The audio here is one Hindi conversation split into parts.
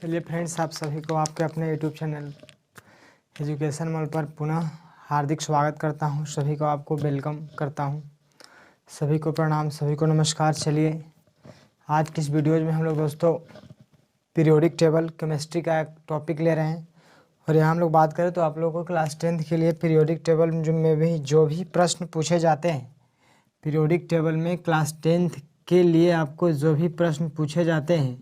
चलिए फ्रेंड्स, आप सभी को आपके अपने यूट्यूब चैनल एजुकेशन मॉल पर पुनः हार्दिक स्वागत करता हूं। सभी को आपको वेलकम करता हूं। सभी को प्रणाम, सभी को नमस्कार। चलिए आज की इस वीडियो में हम लोग दोस्तों पीरियोडिक टेबल केमिस्ट्री का एक टॉपिक ले रहे हैं और यहाँ हम लोग बात करें तो आप लोगों को क्लास 10th के लिए पीरियोडिक टेबल में जो भी प्रश्न पूछे जाते हैं, पीरियोडिक टेबल में क्लास 10th के लिए आपको जो भी प्रश्न पूछे जाते हैं,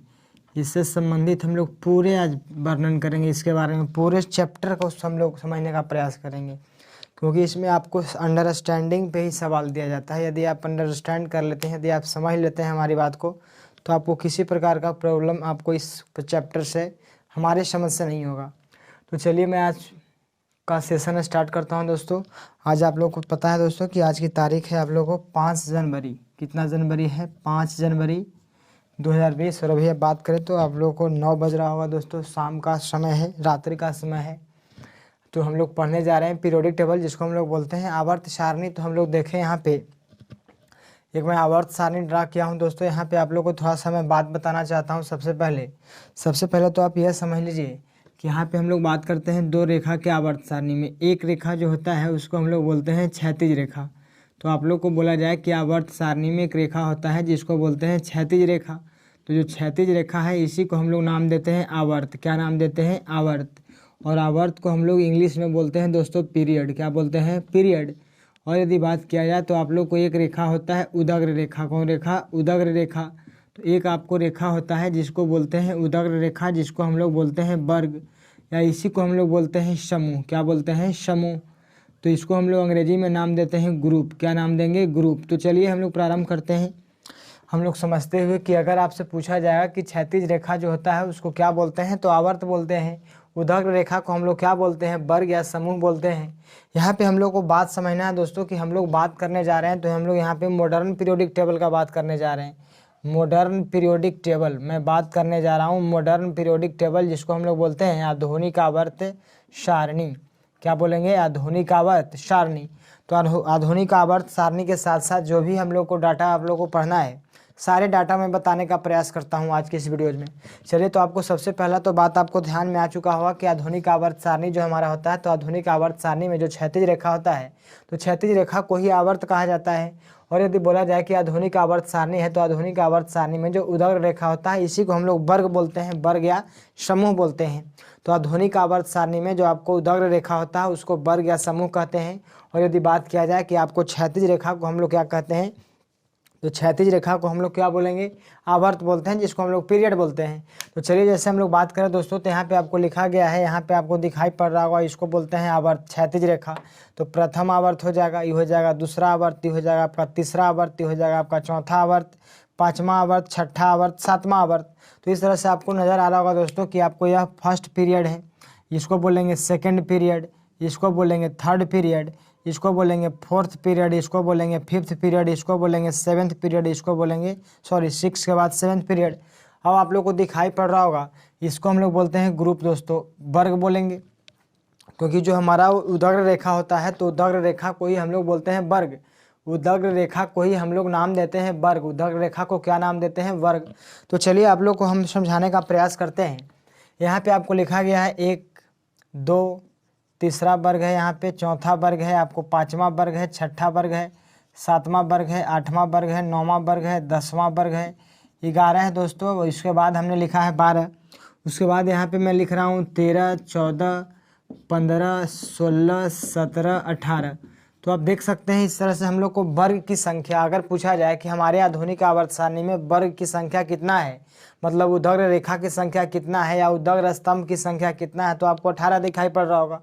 इससे संबंधित हम लोग पूरे आज वर्णन करेंगे। इसके बारे में पूरे चैप्टर को हम लोग समझने का प्रयास करेंगे, क्योंकि इसमें आपको अंडरस्टैंडिंग पे ही सवाल दिया जाता है। यदि आप अंडरस्टैंड कर लेते हैं, यदि आप समझ लेते हैं हमारी बात को, तो आपको किसी प्रकार का प्रॉब्लम आपको इस चैप्टर से हमारे समझ से नहीं होगा। तो चलिए मैं आज का सेशन स्टार्ट करता हूं दोस्तों। आज आप लोग को पता है दोस्तों कि आज की तारीख है आप लोगों को 5 जनवरी। कितना जनवरी है? 5 जनवरी 2020। और अभी अब बात करें तो आप लोगों को 9 बज रहा होगा दोस्तों। शाम का समय है, रात्रि का समय है। तो हम लोग पढ़ने जा रहे हैं पीरियोडिक टेबल, जिसको हम लोग बोलते हैं आवर्त सारणी। तो हम लोग देखें यहाँ पे एक मैं आवर्त सारणी ड्रा किया हूँ दोस्तों। यहाँ पे आप लोग को थोड़ा सा मैं बात बताना चाहता हूँ। सबसे पहले तो आप यह समझ लीजिए कि यहाँ पे हम लोग बात करते हैं दो रेखा के आवर्त सारणी में। एक रेखा जो होता है उसको हम लोग बोलते हैं क्षैतिज रेखा। तो आप लोग को बोला जाए कि आवर्त सारणी में एक रेखा होता है जिसको बोलते हैं क्षैतिज रेखा। तो जो क्षैतिज रेखा है इसी को हम लोग नाम देते हैं आवर्त। क्या नाम देते हैं? आवर्त। और आवर्त को हम लोग इंग्लिश में बोलते हैं दोस्तों पीरियड। क्या बोलते हैं? पीरियड। और यदि बात किया जाए तो आप लोग को एक रेखा होता है उदग्र रेखा। कौन रेखा? उदग्र रेखा। तो एक आपको रेखा होता है जिसको बोलते हैं उदग्र रेखा, जिसको हम लोग बोलते हैं वर्ग, या इसी को हम लोग बोलते हैं समूह। क्या बोलते हैं? समूह। तो इसको हम लोग अंग्रेजी में नाम देते हैं ग्रुप। क्या नाम देंगे? ग्रुप। तो चलिए हम लोग प्रारंभ करते हैं। हम लोग समझते हुए कि अगर आपसे पूछा जाएगा कि क्षैतिज रेखा जो होता है उसको क्या बोलते हैं, तो आवर्त बोलते हैं। उदग्र रेखा को हम लोग क्या बोलते हैं? वर्ग या समूह बोलते हैं। यहाँ पे हम लोग को बात समझना है दोस्तों कि हम लोग बात करने जा रहे हैं, तो हम लोग यहाँ पे मॉडर्न पीरियोडिक टेबल का बात करने जा रहे हैं। मॉडर्न पीरियोडिक टेबल मैं बात करने जा रहा हूँ। मॉडर्न पीरियोडिक टेबल जिसको हम लोग बोलते हैं आधुनिक आवर्त सारणी। क्या बोलेंगे? आधुनिक आवर्त सारणी। तो आधुनिक आवर्त सारणी के साथ साथ जो भी हम लोग को डाटा आप लोग को पढ़ना है, सारे डाटा मैं बताने का प्रयास करता हूं आज के इस वीडियो में। चलिए, तो आपको सबसे पहला तो बात आपको ध्यान में आ चुका होगा कि आधुनिक आवर्त सारणी जो हमारा होता है, तो आधुनिक आवर्त सारणी में जो क्षैतिज रेखा होता है, तो क्षैतिज रेखा को ही आवर्त कहा जाता है। और यदि बोला जाए कि आधुनिक आवर्त सारणी है, तो आधुनिक आवर्त सारणी में जो उदग्र रेखा होता है इसी को हम लोग वर्ग बोलते हैं, वर्ग या समूह बोलते हैं। तो आधुनिक आवर्त सारणी में जो आपको उदग्र रेखा होता है उसको वर्ग या समूह कहते हैं। और यदि बात किया जाए कि आपको क्षैतिज रेखा को हम लोग क्या कहते हैं, तो क्षैतिज रेखा को हम लोग क्या बोलेंगे? आवर्त बोलते हैं, जिसको हम लोग पीरियड बोलते हैं। तो चलिए जैसे हम लोग बात करें दोस्तों, तो यहाँ पे आपको लिखा गया है, यहाँ पे आपको दिखाई पड़ रहा होगा, इसको बोलते हैं आवर्त क्षैतिज रेखा। तो प्रथम आवर्त हो जाएगा, ये हो जाएगा दूसरा आवर्त, ये हो जाएगा आपका तीसरा आवर्त, ये हो जाएगा आपका चौथा आवर्त, पाँचवा आवर्त, छठा आवर्त, सातवां आवर्त। तो इस तरह से आपको नजर आ रहा होगा दोस्तों कि आपको यह फर्स्ट पीरियड है, इसको बोलेंगे सेकेंड पीरियड, इसको बोलेंगे थर्ड पीरियड, इसको बोलेंगे फोर्थ पीरियड, इसको बोलेंगे फिफ्थ पीरियड, इसको बोलेंगे सेवन्थ पीरियड, इसको बोलेंगे सिक्स के बाद सेवन्थ पीरियड। अब आप लोग को दिखाई पड़ रहा होगा, इसको हम लोग बोलते हैं ग्रुप दोस्तों, वर्ग बोलेंगे, क्योंकि जो हमारा उदग्र रेखा होता है तो उदग्र रेखा को ही हम लोग बोलते हैं वर्ग। उदग्र रेखा को ही हम लोग नाम देते हैं वर्ग। उदग्र रेखा को क्या नाम देते हैं? वर्ग। तो चलिए आप लोग को हम समझाने का प्रयास करते हैं। यहाँ पे आपको लिखा गया है 1, 2, तीसरा वर्ग है, यहाँ पे चौथा वर्ग है, आपको पाँचवा वर्ग है, छठा वर्ग है, सातवां वर्ग है, आठवां वर्ग है, नौवां वर्ग है, 10वां वर्ग है, 11 है दोस्तों। इसके बाद हमने लिखा है 12। उसके बाद यहाँ पे मैं लिख रहा हूँ 13, 14, 15, 16, 17, 18। तो आप देख सकते हैं इस तरह से हम लोग को वर्ग की संख्या अगर पूछा जाए कि हमारे आधुनिक आवर्त सारणी में वर्ग की संख्या कितना है, मतलब उदग्र रेखा की संख्या कितना है या उदग्र स्तंभ की संख्या कितना है, तो आपको 18 दिखाई पड़ रहा होगा।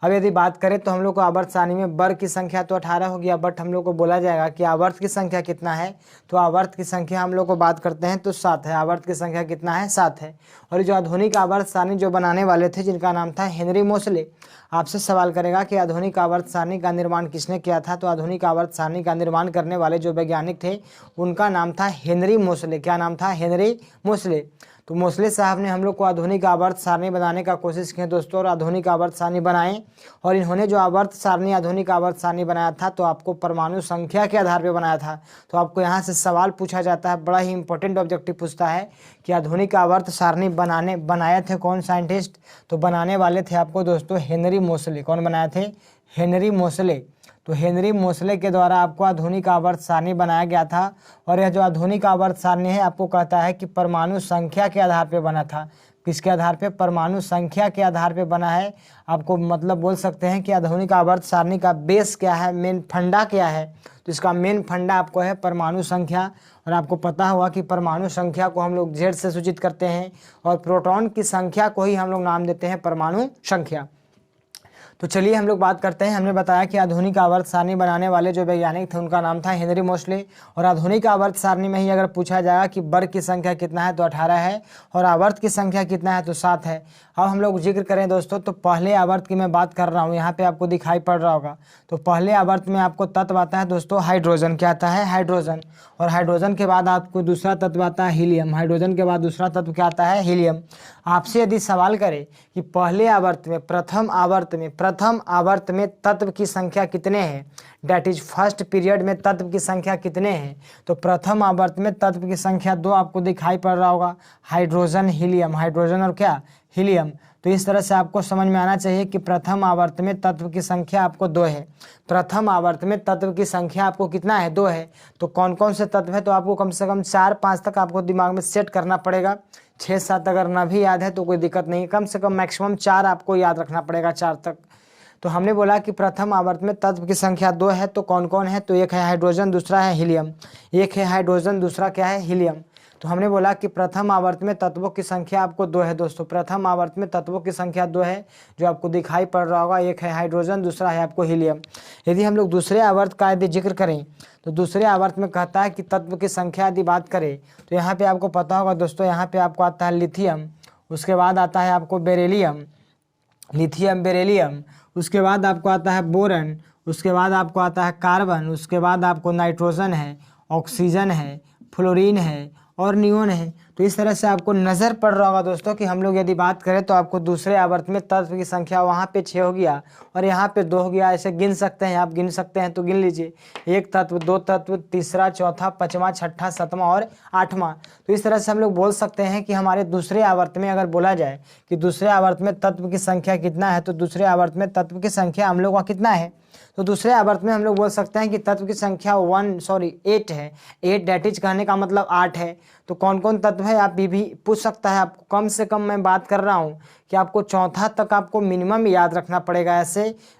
अब यदि बात करें तो हम लोग को आवर्त सारणी में वर्ग की संख्या तो 18 हो गया, बट हम लोग को बोला जाएगा कि आवर्त की संख्या कितना है, तो आवर्त की संख्या हम लोग को बात करते हैं तो 7 है। आवर्त की संख्या कितना है? 7 है। और जो आधुनिक आवर्त सारणी जो बनाने वाले थे, जिनका नाम था हेनरी मोसले, आपसे सवाल करेगा कि आधुनिक आवर्त सारणी का निर्माण किसने किया था, तो आधुनिक आवर्त सारणी का निर्माण करने वाले जो वैज्ञानिक थे उनका नाम था हेनरी मोसले। क्या नाम था? हेनरी मोसले। तो मोस्ले साहब ने हम लोग को आधुनिक आवर्त सारणी बनाने का कोशिश की दोस्तों, और आधुनिक आवर्त सारणी बनाए। और इन्होंने जो आवर्त सारणी आधुनिक आवर्त सारणी बनाया था तो आपको परमाणु संख्या के आधार पर बनाया था। तो आपको यहाँ से सवाल पूछा जाता है, बड़ा ही इंपॉर्टेंट ऑब्जेक्टिव पूछता है कि आधुनिक आवर्त सारणी बनाए थे कौन साइंटिस्ट? तो बनाने वाले थे आपको दोस्तों हेनरी मोसले। कौन बनाए थे? हेनरी मोसले। तो हेनरी मोसले के द्वारा आपको आधुनिक आवर्त सारणी बनाया गया था। और यह जो आधुनिक आवर्त सारणी है आपको कहता है कि परमाणु संख्या के आधार पर बना था। किसके आधार पे? परमाणु संख्या के आधार पे बना है। आपको मतलब बोल सकते हैं कि आधुनिक आवर्त सारणी का बेस क्या है, मेन फंडा क्या है? तो इसका मेन फंडा आपको है परमाणु संख्या। और आपको पता होगा कि परमाणु संख्या को हम लोग Z से सूचित करते हैं और प्रोटॉन की संख्या को ही हम लोग नाम देते हैं परमाणु संख्या। तो चलिए हम लोग बात करते हैं। हमने बताया कि आधुनिक आवर्त सारणी बनाने वाले जो वैज्ञानिक थे उनका नाम था हेनरी मोसले। और आधुनिक आवर्त सारणी में ही अगर पूछा जाएगा कि वर्ग की संख्या कितना है तो 18 है, और आवर्त की संख्या कितना है तो 7 है। अब हम लोग जिक्र करें दोस्तों तो पहले आवर्त की मैं बात कर रहा हूँ, यहाँ पे आपको दिखाई पड़ रहा होगा। तो पहले आवर्त में आपको तत्व आता है दोस्तों हाइड्रोजन। क्या आता है? हाइड्रोजन। और हाइड्रोजन के बाद आपको दूसरा तत्व आता है हीलियम। हाइड्रोजन के बाद दूसरा तत्व क्या आता है? हीलियम। आपसे यदि सवाल करें कि पहले आवर्त में प्रथम आवर्त में तत्व की संख्या कितने हैं, डेट इज फर्स्ट पीरियड में तत्व की संख्या कितने हैं, तो प्रथम आवर्त में तत्व की संख्या 2 आपको दिखाई पड़ रहा होगा, हाइड्रोजन हीलियम। हाइड्रोजन और क्या? हीलियम। तो इस तरह से आपको समझ में आना चाहिए कि प्रथम आवर्त में तत्व की संख्या आपको 2 है। प्रथम आवर्त में तत्व की संख्या आपको कितना है? 2 है। तो कौन कौन से तत्व है? तो आपको कम से कम 4-5 तक आपको दिमाग में सेट करना पड़ेगा। 6-7 अगर ना भी याद है तो कोई दिक्कत नहीं, कम से कम मैक्सिमम 4 आपको याद रखना पड़ेगा, 4 तक। तो हमने बोला कि प्रथम आवर्त में तत्व की संख्या 2 है। तो कौन कौन है? तो एक है हाइड्रोजन, दूसरा है हीलियम। एक है हाइड्रोजन, दूसरा क्या है? हीलियम। तो हमने बोला कि प्रथम आवर्त में तत्वों की संख्या आपको 2 है दोस्तों। प्रथम आवर्त में तत्वों की संख्या 2 है जो आपको दिखाई पड़ रहा होगा। एक है हाइड्रोजन, दूसरा है आपको हीलियम। यदि हम लोग दूसरे आवर्त का यदि जिक्र करें तो दूसरे आवर्त में कहता है कि तत्व की संख्या यदि बात करें तो यहाँ पे आपको पता होगा दोस्तों, यहाँ पे आपको आता है लिथियम, उसके बाद आता है आपको बेरिलियम, लिथियम बेरिलियम, उसके बाद आपको आता है बोरन, उसके बाद आपको आता है कार्बन, उसके बाद आपको नाइट्रोजन है, ऑक्सीजन है, फ्लोरीन है और नियोन है। तो इस तरह से आपको नज़र पड़ रहा होगा दोस्तों कि हम लोग यदि बात करें तो आपको दूसरे आवर्त में तत्व की संख्या वहाँ पे 6 हो गया और यहाँ पे 2 हो गया। ऐसे गिन सकते हैं आप, गिन सकते हैं तो गिन लीजिए, 1 तत्व, 2 तत्व, तीसरा, चौथा, पाँचवा, छठा, सातवां और आठवां। तो इस तरह से हम लोग बोल सकते हैं कि हमारे दूसरे आवर्त में अगर बोला जाए कि दूसरे आवर्त में तत्व की संख्या कितना है, तो दूसरे आवर्त में तत्व की संख्या हम लोग का कितना है? तो दूसरे आवर्त में हम लोग बोल सकते हैं कि तत्व की संख्या 8 है। 8 डेट इज कहने का मतलब 8 है। तो कौन कौन तत्व है आप भी पूछ सकता है आपको। कम से कम मैं बात कर रहा हूँ कि आपको चौथा तक आपको मिनिमम याद रखना पड़ेगा।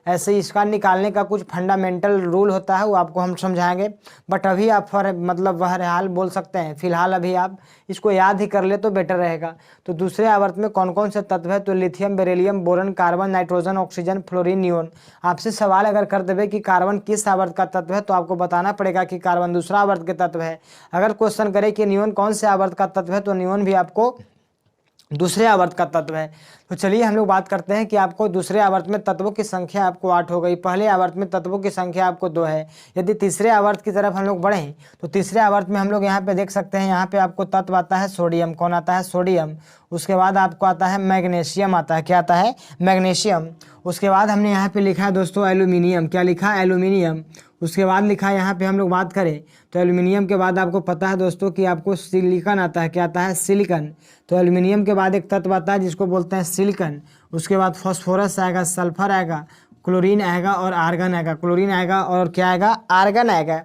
ऐसे इसका निकालने का कुछ फंडामेंटल रूल होता है, वो आपको हम समझाएंगे। बट अभी आप बहरहाल बोल सकते हैं, फिलहाल अभी आप इसको याद ही कर ले तो बेटर रहेगा। तो दूसरे आवर्त में कौन कौन से तत्व है? तो lithium, beryllium, boron, carbon, nitrogen, oxygen, fluorine, neon. आपसे सवाल अगर कर देवे कि कार्बन किस आवर्त का तत्व है तो आपको बताना पड़ेगा कि कार्बन दूसरा आवर्त के तत्व है। अगर क्वेश्चन करे कि नियोन कौन से आवर्त का तत्व है तो नियोन भी आपको दूसरे आवर्त का तत्व है। तो चलिए हम लोग बात करते हैं कि आपको दूसरे आवर्त में तत्वों की संख्या आपको 8 हो गई। पहले आवर्त में तत्वों की संख्या आपको 2 है। यदि तीसरे आवर्त की तरफ हम लोग बढ़ें तो तीसरे आवर्त में हम लोग यहाँ पे देख सकते हैं, यहाँ पे आपको तत्व आता है सोडियम। कौन आता है? सोडियम। उसके बाद आपको आता है मैग्नीशियम आता है। क्या आता है? मैग्नीशियम। उसके बाद हमने यहाँ पे लिखा है दोस्तों एल्यूमिनियम। क्या लिखा है? एल्यूमिनियम। उसके बाद लिखा है यहाँ पे हम लोग बात करें तो एल्यूमिनियम के बाद आपको पता है दोस्तों कि आपको सिलिकॉन आता है। क्या आता है? सिलिकॉन। तो एल्यूमिनियम के बाद एक तत्व आता है जिसको बोलते हैं सिलिकॉन। उसके बाद फास्फोरस आएगा, सल्फर आएगा, क्लोरीन आएगा और आर्गन आएगा। क्लोरीन आएगा और क्या आएगा? आर्गन आएगा।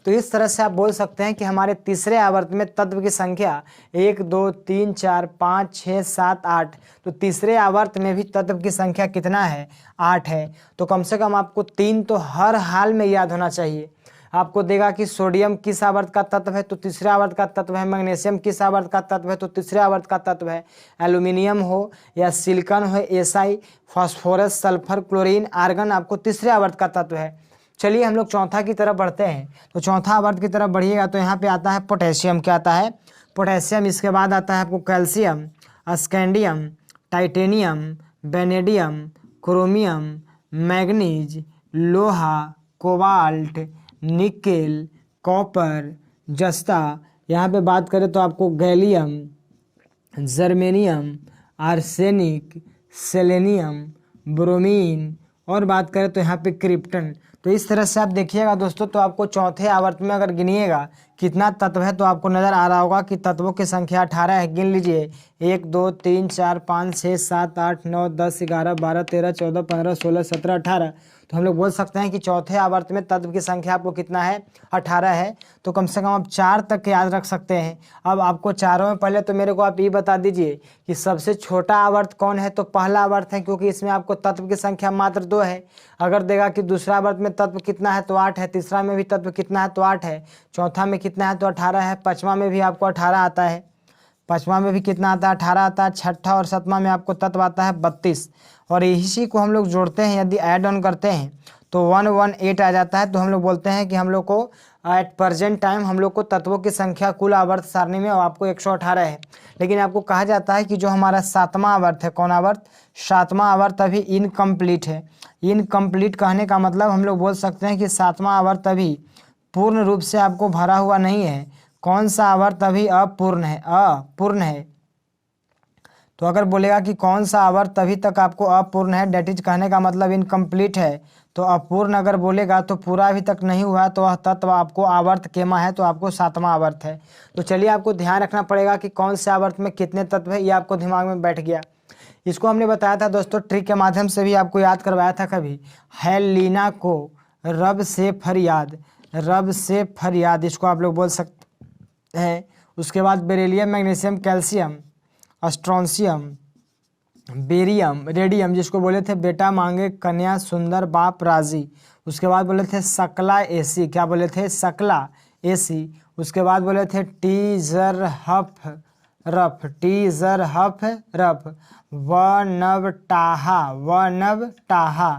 तो इस तरह से आप बोल सकते हैं कि हमारे तीसरे आवर्त में तत्व की संख्या 1, 2, 3, 4, 5, 6, 7, 8। तो तीसरे आवर्त में भी तत्व की संख्या कितना है? 8 है। तो कम से कम आपको 3 तो हर हाल में याद होना चाहिए। आपको देगा कि सोडियम किस आवर्त का तत्व है तो तीसरे आवर्त का तत्व है, मैग्नीशियम किस आवर्त का तत्व है तो तीसरे आवर्त का तत्व है, एल्यूमिनियम हो या सिलिकॉन हो, SI, phosphorus, sulphur, chlorine, argon आपको तीसरे आवर्त का तत्व है। चलिए हम लोग चौथा की तरफ बढ़ते हैं। तो चौथा आवर्त की तरफ बढ़िएगा तो यहाँ पे आता है पोटेशियम। क्या आता है? पोटेशियम। इसके बाद आता है आपको calcium, scandium, titanium, vanadium, chromium, manganese, लोहा, कोबाल्ट, निकेल, कॉपर, जस्ता। यहाँ पे बात करें तो आपको gallium, germanium, arsenic, selenium, bromine और बात करें तो यहाँ पे क्रिप्टन। तो इस तरह से आप देखिएगा दोस्तों, तो आपको चौथे आवर्त में अगर गिनिएगा कितना तत्व है तो आपको नज़र आ रहा होगा कि तत्वों की संख्या 18 है। गिन लीजिए 1 2 3 4 5 6 7 8 9 10 11 12 13 14 15 16 17 18। तो हम लोग बोल सकते हैं कि चौथे आवर्त में तत्व की संख्या आपको कितना है, 18 है। तो कम से कम आप 4 तक याद रख सकते हैं। अब आपको चारों में पहले तो मेरे को आप ये बता दीजिए कि सबसे छोटा आवर्त कौन है। तो पहला आवर्त है, क्योंकि इसमें आपको तत्व की संख्या मात्र 2 है। अगर देगा कि दूसरा आवर्त में तत्व कितना है तो 8 है, तीसरा में भी तत्व कितना है तो 8 है, चौथा में कितना है तो 18 है, पाँचवा में भी आपको 18 आता है, पाँचवा में भी कितना आता है 18 आता है, छठा और सातवां में आपको तत्व आता है 32। और इसी को हम लोग जोड़ते हैं, यदि ऐड ऑन करते हैं तो 118 आ जाता है। तो हम लोग बोलते हैं कि हम लोग को एट प्रेजेंट टाइम हम लोग को तत्वों की संख्या कुल आवर्त सारणी में आपको 118 है। लेकिन आपको कहा जाता है कि जो हमारा सातवां आवर्त है, कौन आवर्त, सातवां आवर्त अभी इनकम्प्लीट है। इनकम्प्लीट कहने का मतलब हम लोग बोल सकते हैं कि सातवां आवर्त अभी पूर्ण रूप से आपको भरा हुआ नहीं है। कौन सा आवर्त अभी अपूर्ण है, अपूर्ण है। तो अगर बोलेगा कि कौन सा आवर्त अभी तक आपको अपूर्ण है, डेट इज कहने का मतलब इनकम्प्लीट है। तो अपूर्ण अगर बोलेगा तो पूरा अभी तक नहीं हुआ, तो वह तत्व आपको आवर्त केमा है, तो आपको सातवां आवर्त है। तो चलिए आपको ध्यान रखना पड़ेगा कि कौन से आवर्त में कितने तत्व है, ये आपको दिमाग में बैठ गया। इसको हमने बताया था दोस्तों, ट्रिक के माध्यम से भी आपको याद करवाया था कभी। हेलिना को रब से फरियाद, रब से फरियाद, इसको आप लोग बोल सकते हैं। उसके बाद beryllium, magnesium, calcium, strontium, barium, radium, जिसको बोले थे बेटा मांगे कन्या सुंदर बाप राजी। उसके बाद बोले थे सकला एसी, क्या बोले थे, सकला एसी। उसके बाद बोले थे टीजर हफ रफ, टीजर हफ रफ, वनवटाहा, वनवटाहा।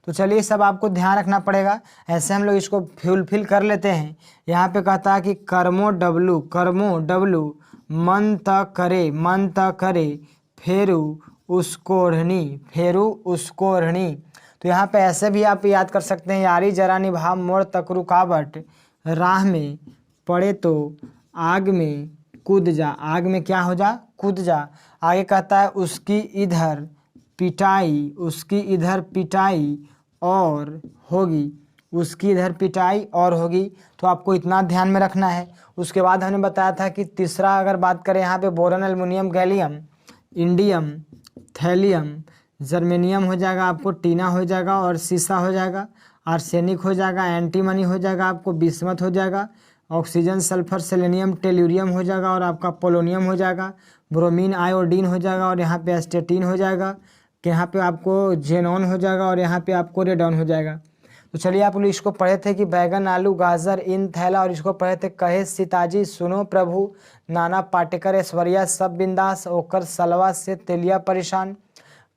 तो चलिए सब आपको ध्यान रखना पड़ेगा। ऐसे हम लोग इसको फुलफिल कर लेते हैं। यहाँ पे कहता है कि कर्मो डब्लू, कर्मो डब्लू, मन त करे, मन त करे, फेरू उसकोढ़नी, फेरू उसकोढ़नी। तो यहाँ पे ऐसे भी आप याद कर सकते हैं, यारी जरा निभा मोड़ तक रुकावट, राह में पड़े तो आग में कूद जा, आग में क्या हो जा, कूद जा। आगे कहता है उसकी इधर पिटाई, उसकी इधर पिटाई और होगी, उसकी इधर पिटाई और होगी। तो आपको इतना ध्यान में रखना है। उसके बाद हमने बताया था कि तीसरा अगर बात करें यहाँ पे boron, aluminium, gallium, indium, thallium, germanium हो जाएगा, आपको टीना हो जाएगा और सीसा हो जाएगा, आर्सेनिक हो जाएगा, एंटीमनी हो जाएगा, आपको बिस्मथ हो जाएगा, ऑक्सीजन, सल्फर, सेलेनियम, टेल्यूरियम हो जाएगा और आपका पोलोनियम हो जाएगा, ब्रोमीन, आयोडीन हो जाएगा और यहाँ पे एस्टेटिन हो जाएगा, कि यहाँ पे आपको जेनॉन हो जाएगा और यहाँ पे आपको रेडॉन हो जाएगा। तो चलिए आप लोग इसको पढ़े थे कि बैगन, आलू, गाजर इन थैला, और इसको पढ़े थे कहे सीताजी सुनो प्रभु, नाना पाटेकर, ऐश्वर्या सब बिंदास, ओकर सलवा से तेलिया परेशान,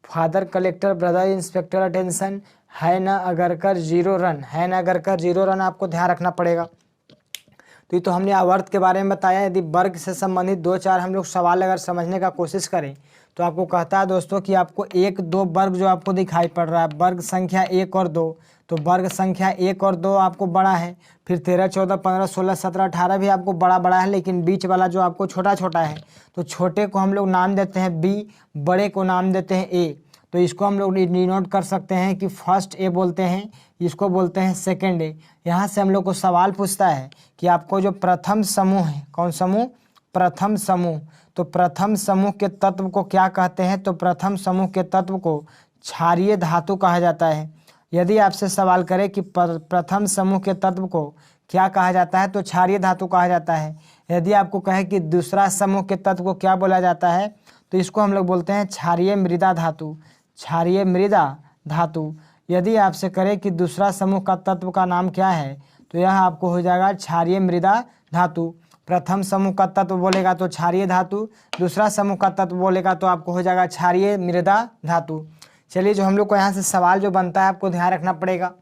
father collector, brother inspector attention, है न अगर कर जीरो रन, है न अगर कर जीरो रन, आपको ध्यान रखना पड़ेगा। तो ये तो हमने आवर्त के बारे में बताया। यदि वर्ग से संबंधित 2-4 हम लोग सवाल अगर समझने का कोशिश करें तो आपको कहता है दोस्तों कि आपको 1-2 वर्ग जो आपको दिखाई पड़ रहा है, वर्ग संख्या 1 और 2, तो वर्ग संख्या 1 और 2 आपको बड़ा है, फिर 13, 14, 15, 16, 17, 18 भी आपको बड़ा बड़ा है, लेकिन बीच वाला जो आपको छोटा छोटा है, तो छोटे को हम लोग नाम देते हैं बी, बड़े को नाम देते हैं ए। तो इसको हम लोग डिनोट कर सकते हैं कि फर्स्ट ए बोलते हैं, इसको बोलते हैं सेकेंड ए। यहाँ से हम लोग को सवाल पूछता है कि आपको जो प्रथम समूह है, कौन समूह, प्रथम समूह, तो प्रथम समूह के तत्व को क्या कहते हैं, तो प्रथम समूह के तत्व को क्षारीय धातु कहा जाता है। यदि आपसे सवाल करें कि प्रथम समूह के तत्व को क्या कहा जाता है, तो क्षारीय धातु कहा जाता है। यदि आपको कहे कि दूसरा समूह के तत्व को क्या बोला जाता है, तो इसको हम लोग बोलते हैं क्षारीय मृदा धातु, क्षारीय मृदा धातु। यदि आपसे करें कि दूसरा समूह का तत्व का नाम क्या है, तो यह आपको हो जाएगा क्षारीय मृदा धातु। प्रथम समूह का तत्व बोलेगा तो क्षारीय धातु, दूसरा समूह का तत्व बोलेगा तो आपको हो जाएगा क्षारीय मृदा धातु। चलिए जो हम लोग को यहाँ से सवाल जो बनता है आपको ध्यान रखना पड़ेगा।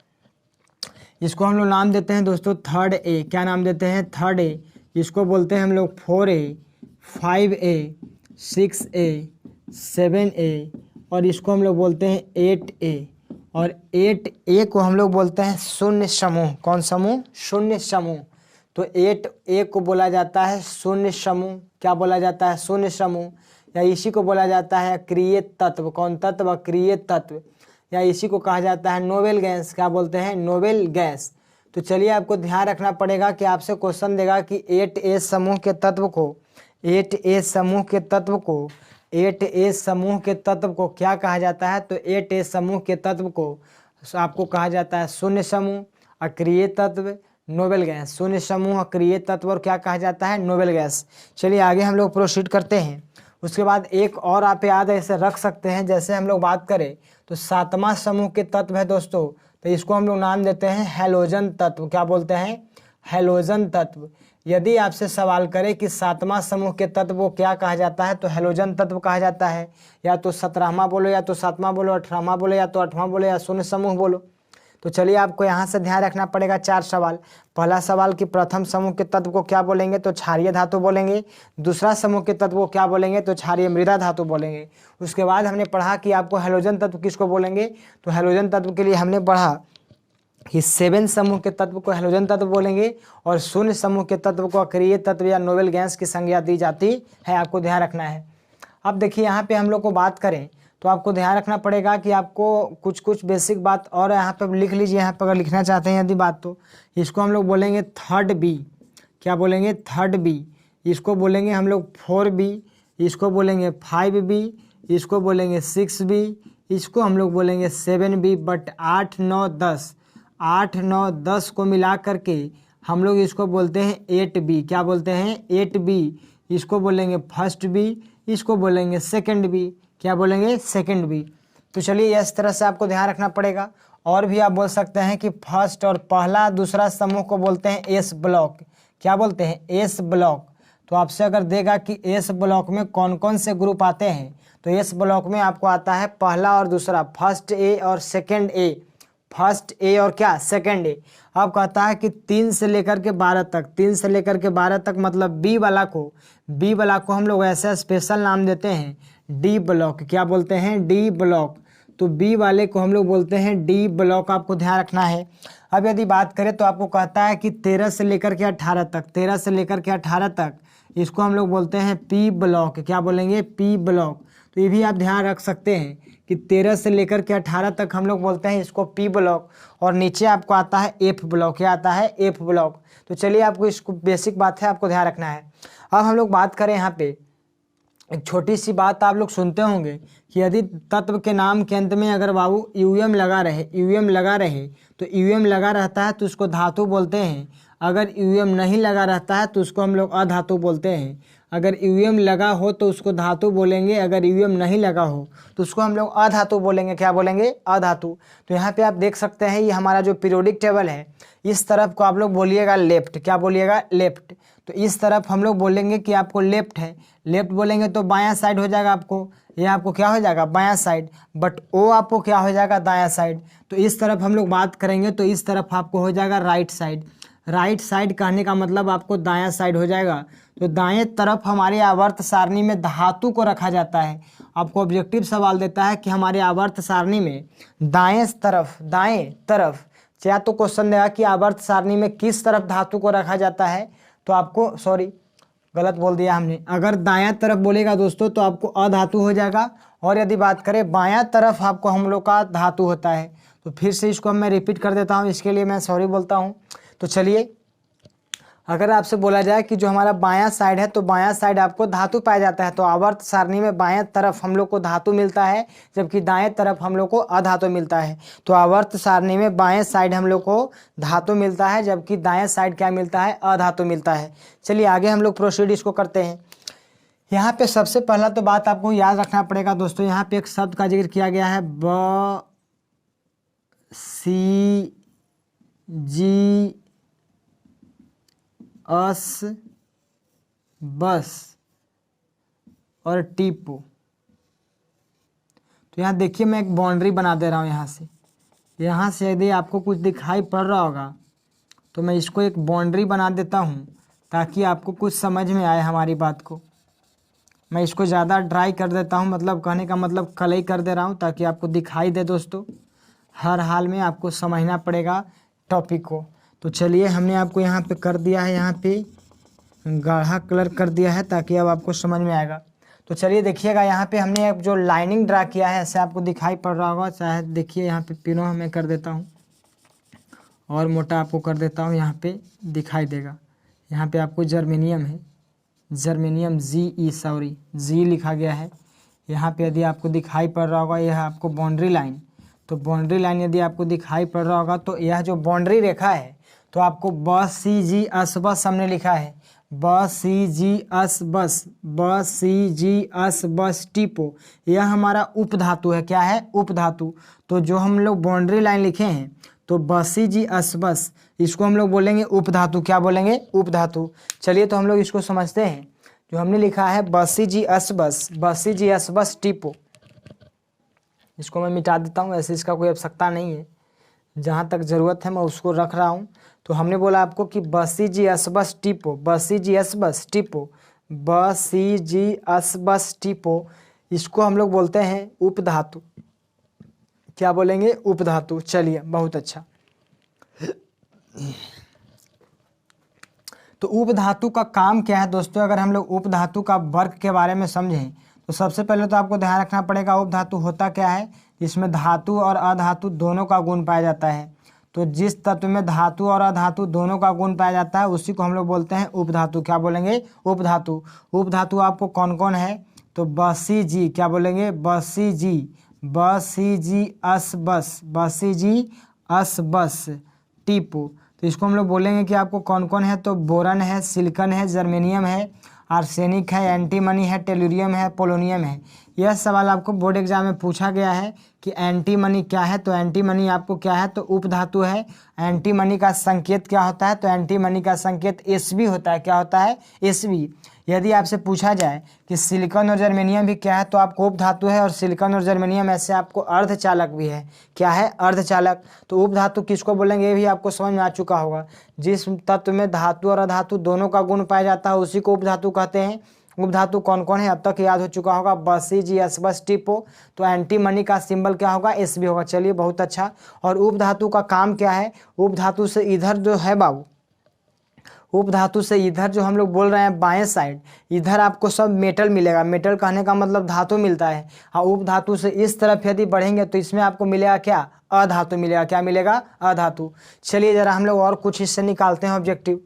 इसको हम लोग नाम देते हैं दोस्तों थर्ड ए, क्या नाम देते हैं, थर्ड ए। इसको बोलते हैं हम लोग 4A, 5A, 6A, 7A, और इसको हम लोग बोलते हैं 8A। और 8A को हम लोग बोलते हैं शून्य समूह, कौन समूह, शून्य समूह। तो 8A को बोला जाता है शून्य समूह, क्या बोला जाता है, शून्य समूह। या इसी को बोला जाता है अक्रिय तत्व। कौन तत्व? अक्रिय तत्व, या इसी को कहा जाता है नोबेल गैस। क्या बोलते हैं? Noble gas. तो चलिए आपको ध्यान रखना पड़ेगा कि आपसे क्वेश्चन देगा कि 8A समूह के तत्व को 8A समूह के तत्व को 8A समूह के तत्व को क्या कहा जाता है? तो 8A समूह के तत्व को आपको कहा जाता है शून्य समूह, अक्रिय तत्व, नोबेल गैस। शून्य समूह, अक्रिय तत्व और क्या कहा जाता है? Noble gas. चलिए आगे हम लोग प्रोसीड करते हैं। उसके बाद एक और आप याद ऐसे रख सकते हैं, जैसे हम लोग बात करें तो 7वां समूह के तत्व है दोस्तों, तो इसको हम लोग नाम देते हैं हैलोजन तत्व। क्या बोलते हैं? हैलोजन तत्व। यदि आपसे सवाल करें कि 7वां समूह के तत्व को क्या कहा जाता है, तो हैलोजन तत्व कहा जाता है। या तो 17वां बोलो, या तो 7वां बोलो, 18वां बोलो, या तो 8वां बोलो, या शून्य समूह बोलो। तो चलिए आपको यहाँ से ध्यान रखना पड़ेगा 4 सवाल। पहला सवाल कि प्रथम समूह के तत्व को क्या बोलेंगे? तो क्षारीय धातु बोलेंगे। दूसरा समूह के तत्व को क्या बोलेंगे? तो क्षारीय मृदा धातु बोलेंगे। उसके बाद हमने पढ़ा कि आपको हैलोजन तत्व किसको बोलेंगे? तो हैलोजन तत्व के लिए हमने पढ़ा कि 7 समूह के तत्व को हैलोजन तत्व बोलेंगे और शून्य समूह के तत्व को अक्रिय तत्व या नोबेल गैस की संज्ञा दी जाती है। आपको ध्यान रखना है। अब देखिए यहाँ पे हम लोग को बात करें तो आपको ध्यान रखना पड़ेगा कि आपको कुछ बेसिक बात और यहाँ पे लिख लीजिए। यहाँ पर अगर लिखना चाहते हैं यदि बात, तो इसको हम लोग बोलेंगे 3rd B। क्या बोलेंगे? 3rd B। इसको बोलेंगे हम लोग 4B, इसको बोलेंगे 5B, इसको बोलेंगे 6B, इसको हम लोग बोलेंगे 7B। बट 8, 9, 10 8, 9, 10 को मिला करके हम लोग इसको बोलते हैं 8B। क्या बोलते हैं? 8B। इसको बोलेंगे 1st B, इसको बोलेंगे 2nd B। क्या बोलेंगे? 2nd B। तो चलिए इस तरह से आपको ध्यान रखना पड़ेगा। और भी आप बोल सकते हैं कि फर्स्ट और पहला दूसरा समूह को बोलते हैं एस ब्लॉक। क्या बोलते हैं? S block. तो आपसे अगर देगा कि एस ब्लॉक में कौन कौन से ग्रुप आते हैं, तो एस ब्लॉक में आपको आता है पहला और दूसरा, फर्स्ट ए और सेकेंड ए। फर्स्ट ए और क्या? सेकेंड ए। अब कहता है कि 3 से लेकर के 12 तक, 3 से लेकर के 12 तक मतलब बी वाला को हम लोग ऐसा स्पेशल नाम देते हैं डी ब्लॉक। क्या बोलते हैं? D block. तो बी वाले को हम लोग बोलते हैं डी ब्लॉक। आपको ध्यान रखना है। अब यदि बात करें तो आपको कहता है कि 13 से लेकर के 18 तक, 13 से लेकर के 18 तक इसको हम लोग बोलते हैं पी ब्लॉक। क्या बोलेंगे? P block. तो ये भी आप ध्यान रख सकते हैं कि 13 से लेकर के 18 तक हम लोग बोलते हैं इसको पी ब्लॉक। और नीचे आपको आता है एफ ब्लॉक। क्या आता है? F block. तो चलिए आपको इसको बेसिक बात है, आपको ध्यान रखना है। अब हम लोग बात करें यहाँ पे एक छोटी सी बात आप लोग सुनते होंगे कि यदि तत्व के नाम के अंत में अगर बाबू यूएम लगा रहे तो यूएम लगा रहता है तो उसको धातु बोलते हैं। अगर यूएम नहीं लगा रहता है तो उसको हम लोग अधातु बोलते हैं। अगर यूएम लगा हो तो उसको धातु बोलेंगे, अगर यूएम नहीं लगा हो तो उसको हम लोग अधातु बोलेंगे। क्या बोलेंगे? अधातु। तो यहाँ पे आप देख सकते हैं ये हमारा जो पीरियोडिक टेबल है, इस तरफ को आप लोग बोलिएगा लेफ्ट। क्या बोलिएगा? लेफ्ट। तो इस तरफ हम लोग बोलेंगे कि आपको लेफ्ट है। लेफ्ट बोलेंगे तो बायां साइड हो जाएगा आपको, ये आपको क्या हो जाएगा? बायां साइड। बट ओ आपको क्या हो जाएगा? दायां साइड। तो इस तरफ हम लोग बात करेंगे तो इस तरफ आपको हो जाएगा राइट साइड। राइट साइड कहने का मतलब आपको दायां साइड हो जाएगा। तो दाएं तरफ हमारे आवर्त सारणी में धातु को रखा जाता है। आपको ऑब्जेक्टिव सवाल देता है कि हमारे आवर्त सारणी में दाएं तरफ या तो क्वेश्चन देगा कि आवर्त सारणी में किस तरफ धातु को रखा जाता है, तो आपको गलत बोल दिया हमने। अगर दायां तरफ बोलेगा दोस्तों तो आपको अधातु हो जाएगा। और यदि बात करें बायां तरफ आपको हम लोग का धातु होता है। तो फिर से इसको मैं रिपीट कर देता हूँ, इसके लिए मैं सॉरी बोलता हूँ। तो चलिए अगर आपसे बोला जाए कि जो हमारा बायां साइड है तो बायां साइड आपको धातु पाया जाता है, तो आवर्त सारणी में बाएं तरफ हम लोग को धातु मिलता है जबकि दाएं तरफ हम लोग को अधातु मिलता है। तो आवर्त सारणी में बाएं साइड हम लोग को धातु मिलता है जबकि दाएं साइड क्या मिलता है? अधातु मिलता है। चलिए आगे हम लोग प्रोसीड इसको करते हैं। यहाँ पे सबसे पहला तो बात आपको याद रखना पड़ेगा दोस्तों, यहाँ पे एक शब्द का जिक्र किया गया है बस और टीपू। तो यहाँ देखिए मैं एक बाउंड्री बना दे रहा हूँ। यहाँ से यदि आपको कुछ दिखाई पड़ रहा होगा तो मैं इसको एक बाउंड्री बना देता हूँ ताकि आपको कुछ समझ में आए हमारी बात को। मैं इसको ज़्यादा ड्राई कर देता हूँ, मतलब कहने का मतलब कलई कर दे रहा हूँ ताकि आपको दिखाई दे दोस्तों। हर हाल में आपको समझना पड़ेगा टॉपिक को। तो चलिए हमने आपको यहाँ पे कर दिया है, यहाँ पे गाढ़ा कलर कर दिया है ताकि अब आपको समझ में आएगा। तो चलिए देखिएगा, यहाँ पे हमने जो लाइनिंग ड्रा किया है ऐसे आपको दिखाई पड़ रहा होगा, चाहे देखिए यहाँ पे पिनो मैं कर देता हूँ और मोटा आपको कर देता हूँ, यहाँ पे दिखाई देगा। यहाँ पे आपको जर्मेनियम है, जर्मेनियम जी लिखा गया है। यहाँ पे यदि आपको दिखाई पड़ रहा होगा यह आपको बाउंड्री लाइन, तो बाउंड्री लाइन यदि आपको दिखाई पड़ रहा होगा तो यह जो बाउंड्री रेखा है तो आपको बस हमने लिखा है, बस टिपो, यह हमारा उपधातु है। क्या है? उपधातु। तो जो हम लोग बाउंड्री लाइन लिखे हैं तो बस इसको हम लोग बोलेंगे उपधातु। क्या बोलेंगे? उपधातु। चलिए तो हम लोग इसको समझते हैं। जो हमने लिखा है बस टिपो, इसको मैं मिटा देता हूँ, ऐसे इसका कोई आवश्यकता नहीं है, जहाँ तक ज़रूरत है मैं उसको रख रहा हूँ। तो हमने बोला आपको कि बस टिपो, इसको हम लोग बोलते हैं उपधातु। क्या बोलेंगे? उपधातु। चलिए बहुत अच्छा। तो उपधातु का काम क्या है दोस्तों? अगर हम लोग उपधातु का वर्ग के बारे में समझें तो सबसे पहले तो आपको ध्यान रखना पड़ेगा उपधातु होता क्या है। इसमें धातु और अधातु दोनों का गुण पाया जाता है। तो जिस तत्व में धातु और अधातु दोनों का गुण पाया जाता है उसी को हम लोग बोलते हैं उपधातु। क्या बोलेंगे? उपधातु। उपधातु आपको कौन कौन है? तो बसी, क्या बोलेंगे? बस टिपो। तो इसको हम लोग बोलेंगे कि आपको कौन कौन है। तो बोरन है, सिलिकन है, जर्मेनियम है, आर्सेनिक है, एंटीमनी है, टेलुरियम है, पोलोनियम है। यह सवाल आपको बोर्ड एग्जाम में पूछा गया है कि एंटीमनी क्या है। तो एंटीमनी आपको क्या है? तो उपधातु है। एंटीमनी का संकेत क्या होता है? तो एंटीमनी का संकेत Sb होता है। क्या होता है? Sb। यदि आपसे पूछा जाए कि सिलिकॉन और जर्मेनियम भी क्या है तो आपको उपधातु है, और सिलिकॉन और जर्मेनियम ऐसे आपको अर्धचालक भी है। क्या है? अर्धचालक। तो उपधातु किसको बोलेंगे ये भी आपको समझ में आ चुका होगा। जिस तत्व में धातु और अधातु दोनों का गुण पाया जाता है उसी को उपधातु कहते हैं। उपधातु कौन कौन है अब तक याद हो चुका होगा। बस टिपो। तो एंटीमनी का सिंबल क्या होगा? Sb होगा। चलिए बहुत अच्छा। और उपधातु का काम क्या है? उपधातु से इधर जो है बाबू, उपधातु से इधर जो हम लोग बोल रहे हैं बाएं साइड, इधर आपको सब मेटल मिलेगा। मेटल कहने का मतलब धातु मिलता है। हाँ, उपधातु से इस तरफ यदि बढ़ेंगे तो इसमें आपको मिलेगा क्या? अधातु मिलेगा। क्या मिलेगा? अधातु। चलिए जरा हम लोग और कुछ हिस्से निकालते हैं ऑब्जेक्टिव।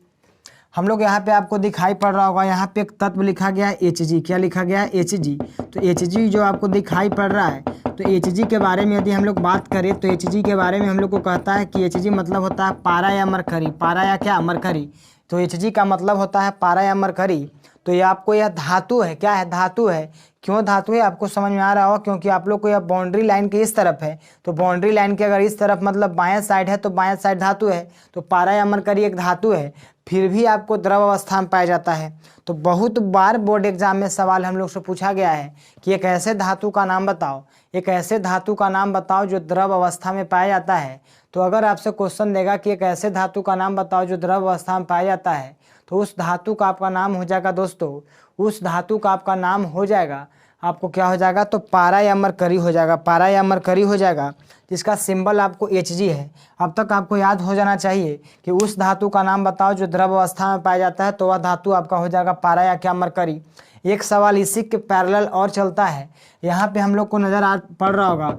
हम लोग यहाँ पे आपको दिखाई पड़ रहा होगा, यहाँ पे एक तत्व लिखा गया है Hg। क्या लिखा गया है? Hg। तो Hg जो आपको दिखाई पड़ रहा है तो Hg के बारे में यदि हम लोग बात करें तो Hg के बारे में हम लोग को कहता है कि Hg मतलब होता है पारा या मरकरी। पारा या क्या? मरकरी। तो Hg का मतलब होता है पारा या मरकरी। तो ये आपको यह धातु है। क्या है? धातु है। क्यों धातु है आपको समझ में आ रहा होगा, क्योंकि आप लोग को यह बाउंड्री लाइन के इस तरफ है। तो बाउंड्री लाइन के अगर इस तरफ मतलब बाएं साइड है तो बाएं साइड धातु है। तो पारा या मरकरी एक धातु है, फिर भी आपको द्रव अवस्था में पाया जाता है। तो बहुत बार बोर्ड एग्जाम में सवाल हम लोग से पूछा गया है कि एक ऐसे धातु का नाम बताओ, एक ऐसे धातु का नाम बताओ जो द्रव अवस्था में पाया जाता है। तो अगर आपसे क्वेश्चन देगा कि एक ऐसे धातु का नाम बताओ जो द्रव अवस्था में पाया जाता है तो उस धातु का आपका नाम हो जाएगा दोस्तों, उस धातु का आपका नाम हो जाएगा, आपको क्या हो जाएगा? तो पारा या मरकरी हो जाएगा। पारा या मरकरी हो जाएगा, जिसका सिंबल आपको Hg है। अब तक आपको याद हो जाना चाहिए कि उस धातु का नाम बताओ जो द्रव अवस्था में पाया जाता है, तो वह धातु आपका हो जाएगा पारा या क्या? मरकरी। एक सवाल इसी के पैरेलल और चलता है, यहाँ पे हम लोग को नज़र पड़ रहा होगा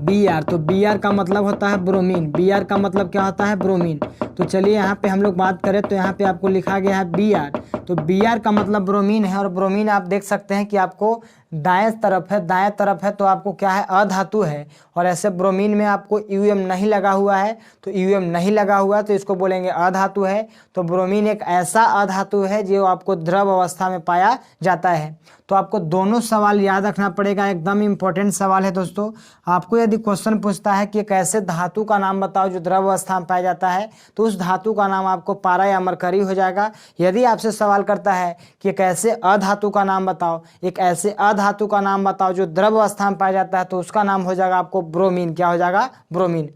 Br। तो Br का मतलब होता है ब्रोमीन। Br का मतलब क्या होता है? ब्रोमीन। तो चलिए यहाँ पे हम लोग बात करें तो यहाँ पे आपको लिखा गया है Br। तो Br का मतलब ब्रोमीन है, और ब्रोमीन आप देख सकते हैं कि आपको दाएं तरफ है, दाएं तरफ है तो आपको क्या है? अधातु है। और ऐसे ब्रोमीन में आपको Um नहीं लगा हुआ है, तो Um नहीं लगा हुआ है तो इसको बोलेंगे अधातु है। तो ब्रोमीन एक ऐसा अधातु है जो आपको द्रव अवस्था में पाया जाता है। तो आपको दोनों सवाल याद रखना पड़ेगा, एकदम इंपॉर्टेंट सवाल है दोस्तों। आपको यदि क्वेश्चन पूछता है कि एक ऐसे धातु का नाम बताओ जो द्रव अवस्था में पाया जाता है तो उस धातु का नाम आपको पारा या मरकरी हो जाएगा। यदि आपसे सवाल करता है कि एक ऐसे अधातु का नाम बताओ, एक ऐसे अधातु का नाम बताओ जो द्रव अवस्था में पाया जाता है, तो उसका नाम हो जाएगा आपको ब्रोमीन। क्या हो जाएगा? ब्रोमीन।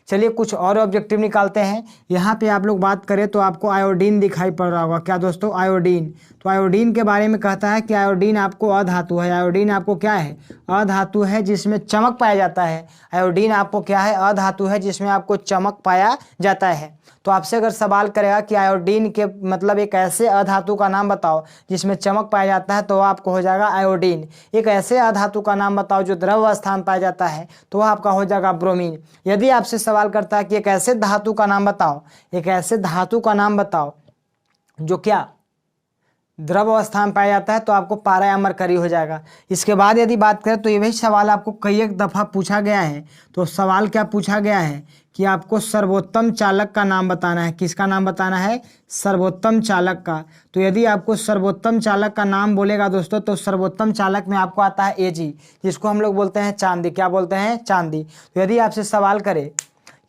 चलिए कुछ और ऑब्जेक्टिव निकालते हैं। यहाँ पे आप लोग बात करें तो आपको आयोडीन दिखाई पड़ रहा होगा। क्या दोस्तों? आयोडीन। तो आयोडीन के बारे में कहता है कि आयोडीन आपको अधातु है। आयोडीन आपको क्या है? अधातु है जिसमें चमक पाया जाता है। आयोडीन आपको क्या है? अधातु है जिसमें आपको चमक पाया जाता है। तो आपसे अगर सवाल करेगा कि आयोडीन के मतलब एक ऐसे अधातु का नाम बताओ जिसमें चमक पाया जाता है, तो आपको हो जाएगा आयोडीन। एक ऐसे अधातु का नाम बताओ जो द्रव अवस्था में पाया जाता है, तो वह आपका हो जाएगा ब्रोमीन। यदि आपसे सवाल करता है कि एक ऐसे धातु का नाम बताओ, एक ऐसे धातु का नाम बताओ जो क्या द्रव अवस्था में पाया जाता है, तो आपको पारा या मरकरी हो जाएगा। इसके बाद यदि बात करें तो ये भी सवाल आपको कई एक दफ़ा पूछा गया है। तो सवाल क्या पूछा गया है कि आपको सर्वोत्तम चालक का नाम बताना है। किसका नाम बताना है? सर्वोत्तम चालक का। तो यदि आपको सर्वोत्तम चालक का नाम बोलेगा दोस्तों, तो सर्वोत्तम चालक में आपको आता है Ag, जिसको हम लोग बोलते हैं चांदी। क्या बोलते हैं? चांदी। तो यदि आपसे सवाल करे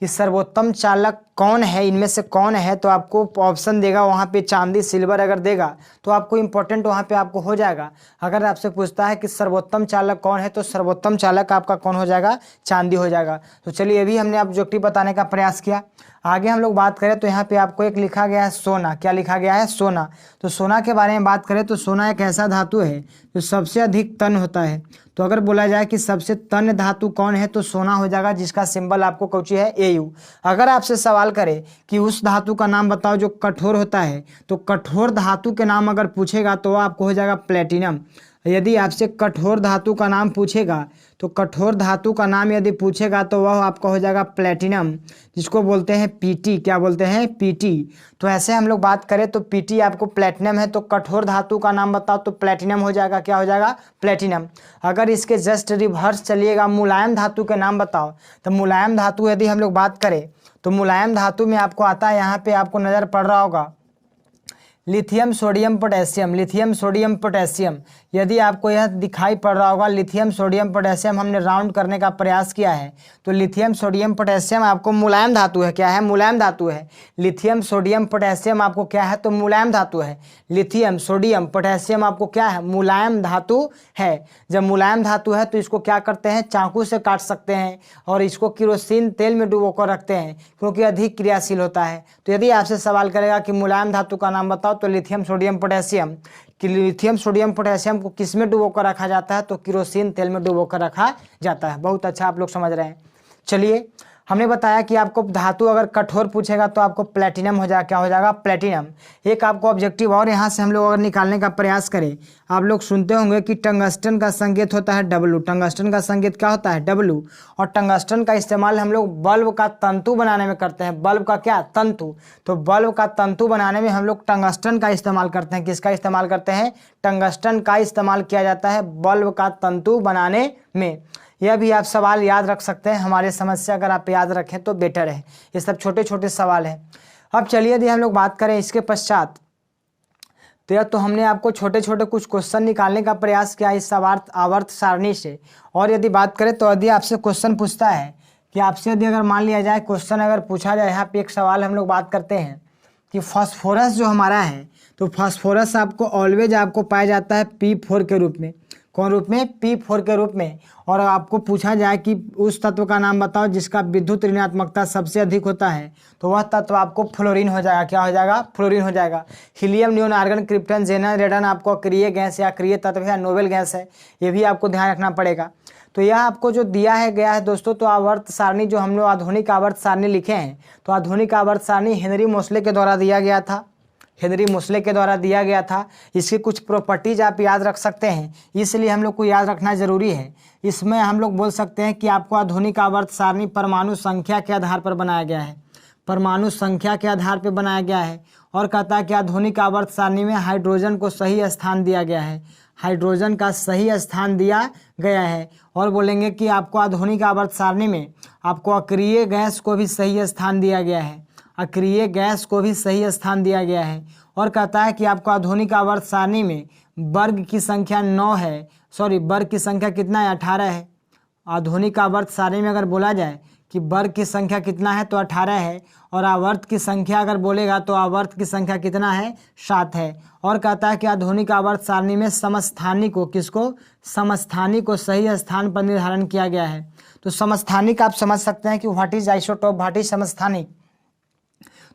कि सर्वोत्तम चालक कौन है, इनमें से कौन है, तो आपको ऑप्शन देगा वहाँ पे चांदी, सिल्वर अगर देगा तो आपको इंपॉर्टेंट वहाँ पे आपको हो जाएगा। अगर आपसे पूछता है कि सर्वोत्तम चालक कौन है, तो सर्वोत्तम चालक आपका कौन हो जाएगा? चांदी हो जाएगा। तो चलिए, अभी हमने ऑब्जेक्टिव बताने का प्रयास किया। आगे हम लोग बात करें तो यहाँ पे आपको एक लिखा गया है सोना। क्या लिखा गया है? सोना। तो सोना के बारे में बात करें तो सोना एक ऐसा धातु है जो सबसे अधिक तन होता है। तो अगर बोला जाए कि सबसे तन धातु कौन है, तो सोना हो जाएगा, जिसका सिंबल आपको कौची है? Au। अगर आपसे सवाल करे कि उस धातु का नाम बताओ जो कठोर होता है, तो कठोर धातु के नाम अगर पूछेगा तो आपको हो जाएगा प्लेटिनम। यदि आपसे कठोर धातु का नाम पूछेगा, तो कठोर धातु का नाम यदि पूछेगा तो वह आपका हो जाएगा प्लेटिनम, जिसको बोलते हैं Pt। क्या बोलते हैं? Pt। तो ऐसे हम लोग बात करें तो Pt आपको प्लेटिनम है, तो कठोर धातु का नाम बताओ तो प्लेटिनम हो जाएगा। क्या हो जाएगा? प्लेटिनम। अगर इसके जस्ट रिवर्स चलिएगा, मुलायम धातु के नाम बताओ, तो मुलायम धातु यदि हम लोग बात करें तो मुलायम धातु में आपको आता है, यहाँ पे आपको नज़र पड़ रहा होगा lithium sodium potassium. Lithium sodium potassium, यदि आपको यह दिखाई पड़ रहा होगा लिथियम सोडियम पोटेशियम, हमने राउंड करने का प्रयास किया है। तो लिथियम सोडियम पोटेशियम आपको मुलायम धातु है। क्या है? मुलायम धातु है। लिथियम सोडियम पोटेशियम आपको क्या है? तो मुलायम धातु है। लिथियम सोडियम पोटेशियम आपको क्या है? मुलायम धातु है। जब मुलायम धातु है तो इसको क्या करते हैं? चाकू से काट सकते हैं और इसको केरोसिन तेल में डुबो कर रखते हैं, क्योंकि अधिक क्रियाशील होता है। तो यदि आपसे सवाल करेगा कि मुलायम धातु का नाम बताओ, तो लिथियम सोडियम पोटेशियम। कि लिथियम सोडियम पोटेशियम को किस में डुबो कर रखा जाता है? तो केरोसिन तेल में डुबो कर रखा जाता है। बहुत अच्छा, आप लोग समझ रहे हैं। चलिए, हमने बताया कि आपको धातु अगर कठोर पूछेगा तो आपको प्लेटिनम हो जाएगा। क्या हो जाएगा? प्लेटिनम। एक आपको ऑब्जेक्टिव और यहाँ से हम लोग अगर निकालने का प्रयास करें, आप लोग सुनते होंगे कि टंगस्टन का संकेत होता है W। टंगस्टन का संकेत क्या होता है? W। और टंगस्टन का इस्तेमाल हम लोग बल्ब का तंतु बनाने में करते हैं। बल्ब का क्या? तंतु। तो बल्ब का तंतु बनाने में हम लोग टंगस्टन का इस्तेमाल करते हैं। किसका इस्तेमाल करते हैं? टंगस्टन का इस्तेमाल किया जाता है बल्ब का तंतु बनाने में। यह भी आप सवाल याद रख सकते हैं। हमारे समस्या अगर आप याद रखें तो बेटर है। ये सब छोटे छोटे सवाल हैं। अब चलिए यदि हम लोग बात करें इसके पश्चात, तो यह तो हमने आपको छोटे छोटे कुछ क्वेश्चन निकालने का प्रयास किया इस आवर्त सारणी से। और यदि बात करें तो यदि आपसे क्वेश्चन पूछता है कि आपसे यदि अगर मान लिया जाए क्वेश्चन अगर पूछा जाए, यहाँ पे एक सवाल हम लोग बात करते हैं कि फास्फोरस जो हमारा है, तो फास्फोरस आपको ऑलवेज आपको पाया जाता है P4 के रूप में। कौन रूप में? P4 के रूप में। और आपको पूछा जाए कि उस तत्व का नाम बताओ जिसका विद्युत ऋणात्मकता सबसे अधिक होता है, तो वह तत्व आपको फ्लोरीन हो जाएगा। क्या हो जाएगा? फ्लोरीन हो जाएगा। हीलियम, नियोन, आर्गन, क्रिप्टन, जेनन, रेडन आपको अक्रिय गैस या अक्रिय तत्व है, नोबेल गैस है। ये भी आपको ध्यान रखना पड़ेगा। तो यह आपको जो दिया है गया है दोस्तों, तो आवर्त सारणी जो हम लोग आधुनिक आवर्त सारणी लिखे हैं, तो आधुनिक आवर्त सारणी हेनरी मोसले के द्वारा दिया गया था। हेनरी मोसले के द्वारा दिया गया था। इसकी कुछ प्रॉपर्टीज आप याद रख सकते हैं, इसलिए हम लोग को याद रखना जरूरी है। इसमें हम लोग बोल सकते हैं कि आपको आधुनिक आवर्त सारणी परमाणु संख्या के आधार पर बनाया गया है। परमाणु संख्या के आधार पर बनाया गया है। और कहता है कि आधुनिक आवर्त सारणी में हाइड्रोजन को सही स्थान दिया गया है। हाइड्रोजन का सही स्थान दिया गया है। और बोलेंगे कि आपको आधुनिक आवर्त सारणी में आपको अक्रिय गैस को भी सही स्थान दिया गया है। अक्रिय गैस को भी सही स्थान दिया गया है। और कहता है कि आपको आधुनिक आवर्त सारणी में वर्ग की संख्या 9 है, वर्ग की संख्या कितना है? 18 है। आधुनिक आवर्त सारणी में अगर बोला जाए कि वर्ग की संख्या कितना है, तो 18 है। और आवर्त की संख्या अगर बोलेगा तो आवर्त की संख्या कितना है? 7 है। और कहता है कि आधुनिक आवर्त सारणी में समस्थानिक को, किसको? समस्थानिक को सही स्थान पर निर्धारण किया गया है। तो समस्थानिक आप समझ सकते हैं कि what is isotope, what is समस्थानिक।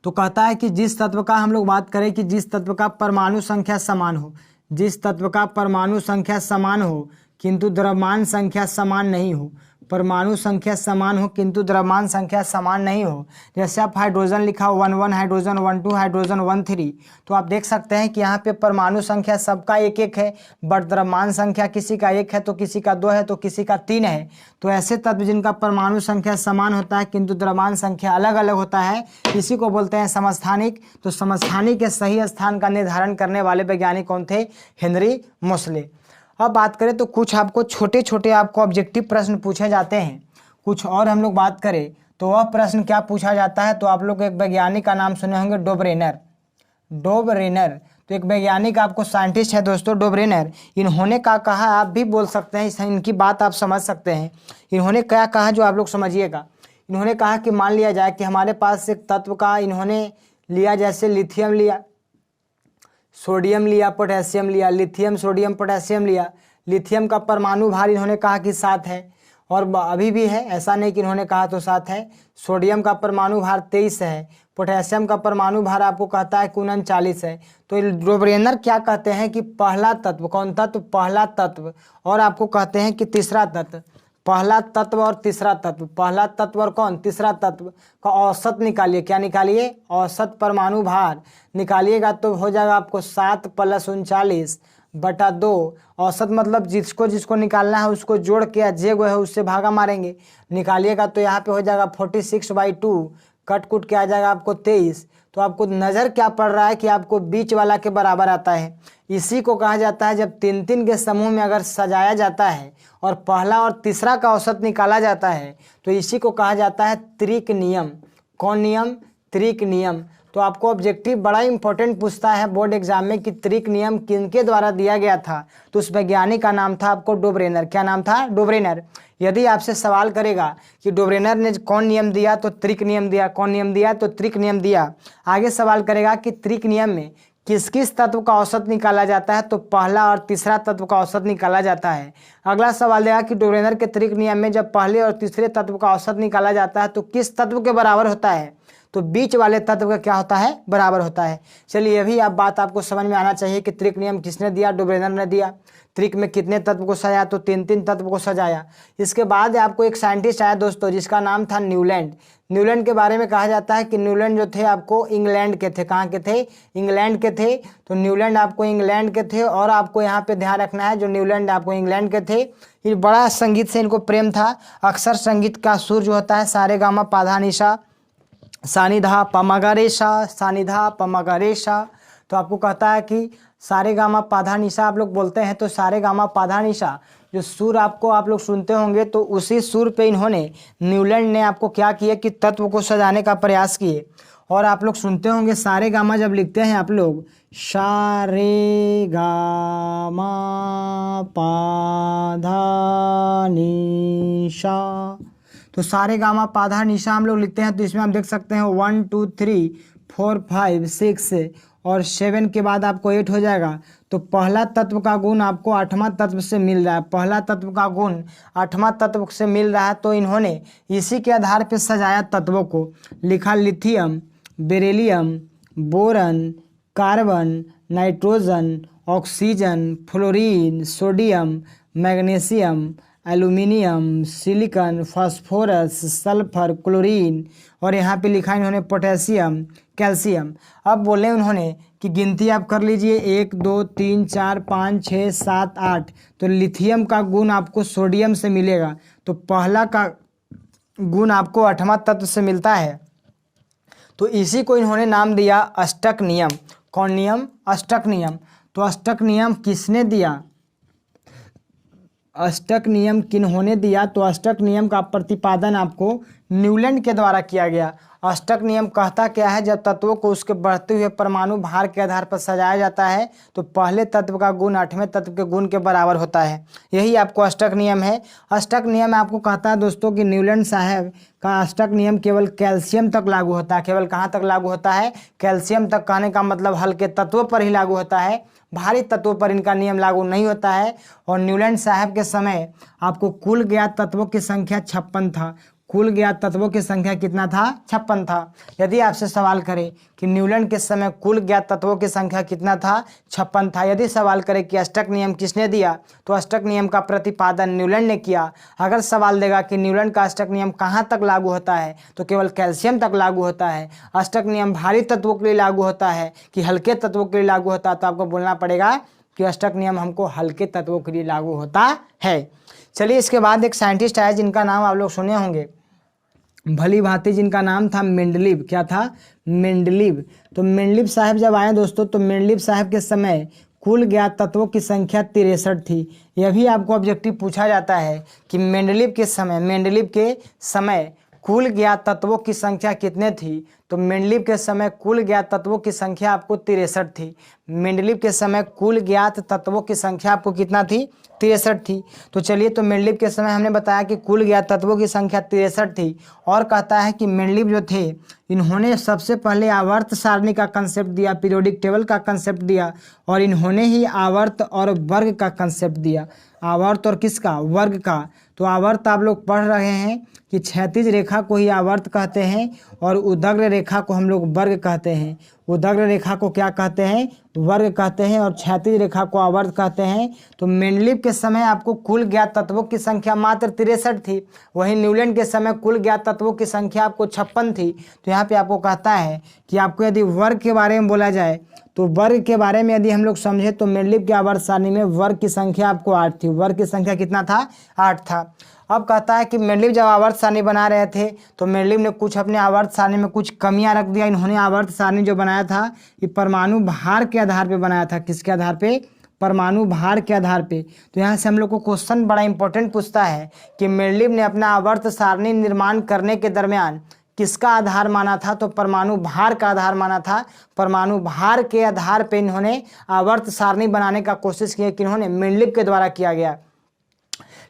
तो कहता है कि जिस तत्व का हम लोग बात करें कि जिस तत्व का परमाणु संख्या समान हो, जिस तत्व का परमाणु संख्या समान हो किंतु द्रव्यमान संख्या समान नहीं हो, परमाणु संख्या समान हो किंतु द्रव्यमान संख्या समान नहीं हो। जैसे आप हाइड्रोजन लिखा हो 1 1 हाइड्रोजन 1 2 हाइड्रोजन 1 3, तो आप देख सकते हैं कि यहाँ पे परमाणु संख्या सबका 1 1 है, बट द्रव्यमान संख्या किसी का 1 है तो किसी का 2 है तो किसी का 3 है। तो ऐसे तत्व जिनका परमाणु संख्या समान होता है किंतु द्रव्यमान संख्या अलग अलग होता है, इसी को बोलते हैं समस्थानिक। तो समस्थानिक के सही स्थान का निर्धारण करने वाले वैज्ञानिक कौन थे? हेनरी मोसले। अब बात करें तो कुछ आपको छोटे छोटे आपको ऑब्जेक्टिव प्रश्न पूछे जाते हैं। कुछ और हम लोग बात करें तो वह प्रश्न क्या पूछा जाता है, तो आप लोग एक वैज्ञानिक का नाम सुने होंगे, डोब्रेनर। डोब्रेनर तो एक वैज्ञानिक आपको साइंटिस्ट है दोस्तों, डोब्रेनर। इन्होंने क्या कहा आप भी बोल सकते हैं, इनकी बात आप समझ सकते हैं। इन्होंने क्या कहा जो आप लोग समझिएगा। इन्होंने कहा कि मान लिया जाए कि हमारे पास एक तत्व का इन्होंने लिया, जैसे लिथियम लिया, सोडियम लिया, पोटेशियम लिया, लिथियम सोडियम पोटेशियम लिया। लिथियम का परमाणु भार इन्होंने कहा कि 7 है और अभी भी है, ऐसा नहीं कि इन्होंने कहा तो 7 है। सोडियम का परमाणु भार 23 है, पोटेशियम का परमाणु भार आपको कहता है कि 39 है। तो डोब्रेनर क्या कहते हैं कि पहला तत्व, कौन तत्व? पहला तत्व, और आपको कहते हैं कि तीसरा तत्व। पहला तत्व और तीसरा तत्व, पहला तत्व और कौन? तीसरा तत्व का औसत निकालिए। क्या निकालिए? औसत परमाणु भार निकालिएगा तो हो जाएगा आपको 7 + 39/2। औसत मतलब जिसको जिसको निकालना है उसको जोड़ के या जे है उससे भागा मारेंगे, निकालिएगा तो यहाँ पे हो जाएगा 46/2, कट कुट के आ जाएगा आपको 23। तो आपको नज़र क्या पड़ रहा है कि आपको बीच वाला के बराबर आता है। इसी को कहा जाता है जब 3 3 के समूह में अगर सजाया जाता है और पहला और तीसरा का औसत निकाला जाता है तो इसी को कहा जाता है त्रिक नियम। कौन नियम? त्रिक नियम। तो आपको ऑब्जेक्टिव बड़ा इंपॉर्टेंट पूछता है बोर्ड एग्जाम में कि त्रिक नियम किनके द्वारा दिया गया था, तो उस वैज्ञानिक का नाम था आपको डोब्रेनर। क्या नाम था? डोब्रेनर। यदि आपसे सवाल करेगा कि डोब्रेनर ने कौन नियम दिया, तो त्रिक नियम दिया। कौन नियम दिया? तो त्रिक नियम दिया। आगे सवाल करेगा कि त्रिक नियम में किस किस तत्व का औसत निकाला जाता है, तो पहला और तीसरा तत्व का औसत निकाला जाता है। अगला सवाल देगा कि डोब्रेनर के त्रिक नियम में जब पहले और तीसरे तत्व का औसत निकाला जाता है तो किस तत्व के बराबर होता है, तो बीच वाले तत्व का क्या होता है? बराबर होता है। चलिए ये भी आप बात आपको समझ में आना चाहिए कि त्रिक नियम किसने दिया? डोब्रेनर ने दिया। त्रिक में कितने तत्व को सजाया? तो 3 3 तत्व को सजाया। इसके बाद आपको एक साइंटिस्ट आया दोस्तों जिसका नाम था न्यूलैंड। न्यूलैंड के बारे में कहा जाता है कि न्यूलैंड जो थे आपको इंग्लैंड के थे। कहाँ के थे? इंग्लैंड के थे। तो न्यूलैंड आपको इंग्लैंड के थे, और आपको यहाँ पे ध्यान रखना है जो न्यूलैंड आपको इंग्लैंड के थे, ये बड़ा संगीत से इनको प्रेम था। अक्सर संगीत का सुर जो होता है सारे गामा पाधा निशा सानिधा पमगरेशा, सानिधा पमगरेशा। तो आपको कहता है कि सारे गामा पाधा निशा आप लोग बोलते हैं, तो सारे गामा पाधा निशा जो सुर आपको आप लोग सुनते होंगे, तो उसी सुर पे इन्होंने न्यूलैंड ने आपको क्या किया कि तत्व को सजाने का प्रयास किए। और आप लोग सुनते होंगे सारे गामा जब लिखते हैं आप लोग, सारे गामा पाधा निशा, तो सारे गामा पाधा निशा हम लोग लिखते हैं। तो इसमें आप देख सकते हैं 1 2 3 4 5 6 और 7 के बाद आपको 8 हो जाएगा। तो पहला तत्व का गुण आपको 8वां तत्व से मिल रहा है। पहला तत्व का गुण 8वां तत्व से मिल रहा है, तो इन्होंने इसी के आधार पर सजाया तत्वों को। लिखा lithium, beryllium, boron, carbon, nitrogen, oxygen, fluorine, sodium, magnesium, aluminium, silicon, phosphorus, sulphur, chlorine, और यहाँ पे लिखा इन्होंने पोटेशियम, कैल्शियम। अब बोले उन्होंने कि गिनती आप कर लीजिए 1 2 3 4 5 6 7 8। तो लिथियम का गुण आपको सोडियम से मिलेगा, तो पहला का गुण आपको 8वां तत्व से मिलता है। तो इसी को इन्होंने नाम दिया अष्टक नियम। कौन नियम? अष्टक नियम। तो अष्टक नियम किसने दिया? अष्टक नियम किन्होंने दिया? तो अष्टक नियम का प्रतिपादन आपको न्यूलैंड के द्वारा किया गया। अष्टक नियम कहता क्या है, जब तत्वों को उसके बढ़ते हुए परमाणु भार के आधार पर सजाया जाता है तो पहले तत्व का गुण 8वें तत्व के गुण के बराबर होता है। यही आपको अष्टक नियम है। अष्टक नियम आपको कहता है दोस्तों कि न्यूलैंड साहब का अष्टक नियम केवल कैल्शियम तक लागू होता है। केवल कहाँ तक लागू होता है? कैल्शियम तक। कहने का मतलब हल्के तत्वों पर ही लागू होता है, भारी तत्वों पर इनका नियम लागू नहीं होता है। और न्यूलैंड साहब के समय आपको कुल ज्ञात तत्वों की संख्या 56 था। कुल ज्ञात तत्वों की संख्या कितना था? 56 था। यदि आपसे सवाल करें कि न्यूटन के समय कुल ज्ञात तत्वों की संख्या कितना था? 56 था। यदि सवाल करें कि अष्टक नियम किसने दिया, तो अष्टक नियम का प्रतिपादन न्यूटन ने किया। अगर सवाल देगा कि न्यूटन का अष्टक नियम कहाँ तक लागू होता है, तो केवल कैल्शियम तक लागू होता है। अष्टक नियम भारी तत्वों के लिए लागू होता है कि हल्के तत्वों के लिए लागू होता है, तो आपको बोलना पड़ेगा कि अष्टक नियम हमको हल्के तत्वों के लिए लागू होता है। चलिए, इसके बाद एक साइंटिस्ट आया जिनका नाम आप लोग सुने होंगे भली भांति, जिनका नाम था मेंडलीव। क्या था? मेंडलीव। तो मेंडलीव साहब जब आए दोस्तों, तो मेंडलीव साहब के समय कुल ज्ञात तत्वों की संख्या 63 थी। यह भी आपको ऑब्जेक्टिव पूछा जाता है कि मेंडलीव के समय कुल ज्ञात तत्वों की संख्या कितने थी? तो मेंडलीव के समय कुल ज्ञात तत्वों की संख्या आपको 63 थी। मेंडलीव के समय कुल ज्ञात तत्वों की संख्या आपको कितना थी? 63 थी। तो चलिए, तो मेंडलीव के समय हमने बताया कि कुल ज्ञात तत्वों की संख्या 63 थी। और कहता है कि मेंडलीव जो थे, इन्होंने सबसे पहले आवर्त सारणी का कंसेप्ट दिया, पीरियोडिक टेबल का कंसेप्ट दिया, और इन्होंने ही आवर्त और वर्ग का कंसेप्ट दिया। आवर्त और किसका? वर्ग का। तो आवर्त आप लोग पढ़ रहे हैं कि क्षैतिज रेखा को ही आवर्त कहते हैं और उदग्र रेखा को हम लोग वर्ग कहते हैं। उदग्र रेखा को क्या कहते हैं? वर्ग कहते हैं, और क्षैतिज रेखा को आवर्त कहते हैं। तो मेंडलीव के समय आपको कुल ज्ञात तत्वों की संख्या मात्र 63 थी। वहीं न्यूटन के समय कुल ज्ञात तत्वों की संख्या आपको 56 थी। तो यहाँ पे आपको कहता है कि आपको यदि वर्ग के बारे में बोला जाए, तो वर्ग के बारे में यदि हम लोग समझे, तो मेंडलीव के आवर्त सारणी में वर्ग की संख्या आपको 8 थी। वर्ग की संख्या कितना था? 8 था। अब कहता है कि मेंडलीव जब आवर्त सारणी बना रहे थे, तो मेंडलीव ने कुछ अपने आवर्त सारणी में कुछ कमियां रख दिया। इन्होंने आवर्त सारणी जो बनाया था, ये परमाणु भार के आधार पे बनाया था। किसके आधार पे? परमाणु भार के आधार पे। तो यहाँ से हम लोग को क्वेश्चन बड़ा इंपॉर्टेंट पूछता है कि मेंडलीव ने अपना आवर्त सारणी निर्माण करने के दरमियान किसका आधार माना था? तो परमाणु भार का आधार माना था। परमाणु भार के आधार पे इन्होंने आवर्त सारणी बनाने का कोशिश की, कि इन्होंने मेंडलीव के द्वारा किया गया।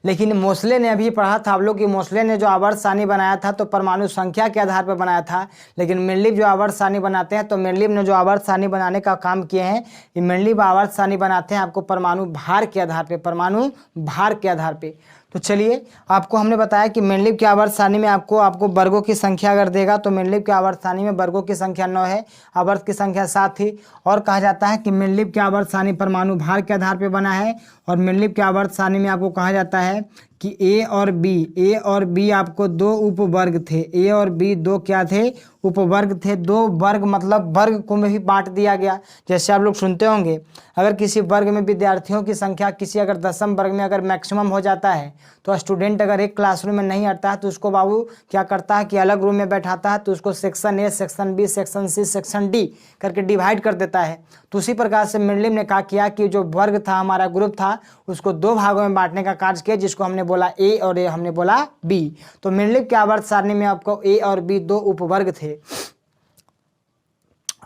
लेकिन मोसले ने अभी पढ़ा था आप लोग कि मोसले ने जो आवर्त सारणी बनाया था, तो परमाणु संख्या के आधार पर बनाया था। लेकिन मेंडलीव जो आवर्त सारणी बनाते हैं, तो मेंडलीव ने जो आवर्त सारणी बनाने का काम किए हैं, ये मेंडलीव आवर्त सारणी बनाते हैं आपको परमाणु भार के आधार पे, परमाणु भार के आधार पे। तो चलिए, आपको हमने बताया कि मेंडलीव की आवर्त सारणी में आपको वर्गों की संख्या अगर देगा, तो मेंडलीव की आवर्त सारणी में वर्गों की संख्या 9 है, आवर्त की संख्या 7 थी। और कहा जाता है कि मेंडलीव की आवर्त सारणी परमाणु भार के आधार पर बना है। और मेंडलीव की आवर्त सारणी में आपको कहा जाता है कि ए और बी आपको 2 उपवर्ग थे। ए और बी 2 क्या थे? उपवर्ग थे। 2 वर्ग मतलब वर्ग को में भी बांट दिया गया। जैसे आप लोग सुनते होंगे, अगर किसी वर्ग में विद्यार्थियों की संख्या किसी अगर 10वीं वर्ग में अगर मैक्सिमम हो जाता है, तो स्टूडेंट अगर एक क्लासरूम में नहीं आता है, तो उसको बाबू क्या करता है कि अलग रूम में बैठाता है। तो उसको section A, section B, section C, section D करके डिवाइड कर देता है। तो उसी प्रकार से मेंडलीव ने कहा किया कि जो वर्ग था, हमारा ग्रुप था, उसको 2 भागों में बांटने का कार्य किया, जिसको हमने बोला ए और ए हमने बोला बी। तो मेंडलीव के आवर्त सारणी में आपको ए और बी 2 उपवर्ग थे।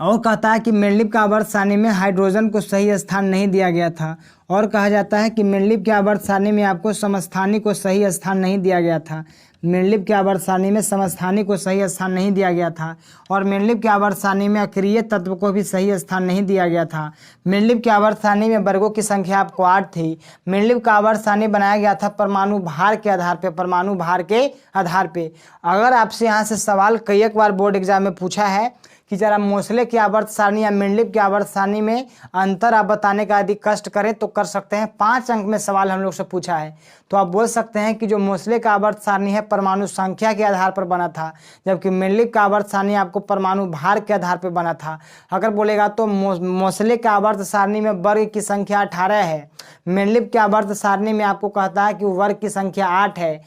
और कहता है कि मेंडलीव का आवर्त सारणी में हाइड्रोजन को सही स्थान नहीं दिया गया था। और कहा जाता है कि मेंडलीव के आवर्त सारणी में आपको समस्थानी को सही स्थान नहीं दिया गया था। मेंडलीव के आवर्त सारणी में समस्थानी को सही स्थान नहीं दिया गया था। और मेंडलीव के आवर्त सारणी में अक्रिय तत्व को भी सही स्थान नहीं दिया गया था। मेंडलीव के आवर्त सारणी में वर्गों की संख्या आपको 8 थी। मेंडलीव का आवर्त सारणी बनाया गया था परमाणु भार के आधार पे, परमाणु भार के आधार पे। अगर आपसे यहाँ से सवाल कई एक बार बोर्ड एग्जाम में पूछा है कि जरा मोसले की आवर्त सारणी या मेंडलीव की आवर्त सारणी में अंतर आप बताने का यदि कष्ट करें तो कर सकते हैं। 5 अंक में सवाल हम लोग से पूछा है, तो आप बोल सकते हैं कि जो मोसले का आवर्त सारणी है परमाणु संख्या के आधार पर बना था, जबकि मेंडलीव का आवर्त सारणी आपको परमाणु भार के आधार पर बना था। अगर बोलेगा तो मोसले के आवर्त सारणी में वर्ग की संख्या 18 है, मेंडलीव के आवर्त सारणी में आपको कहता है कि वर्ग की संख्या 8 है।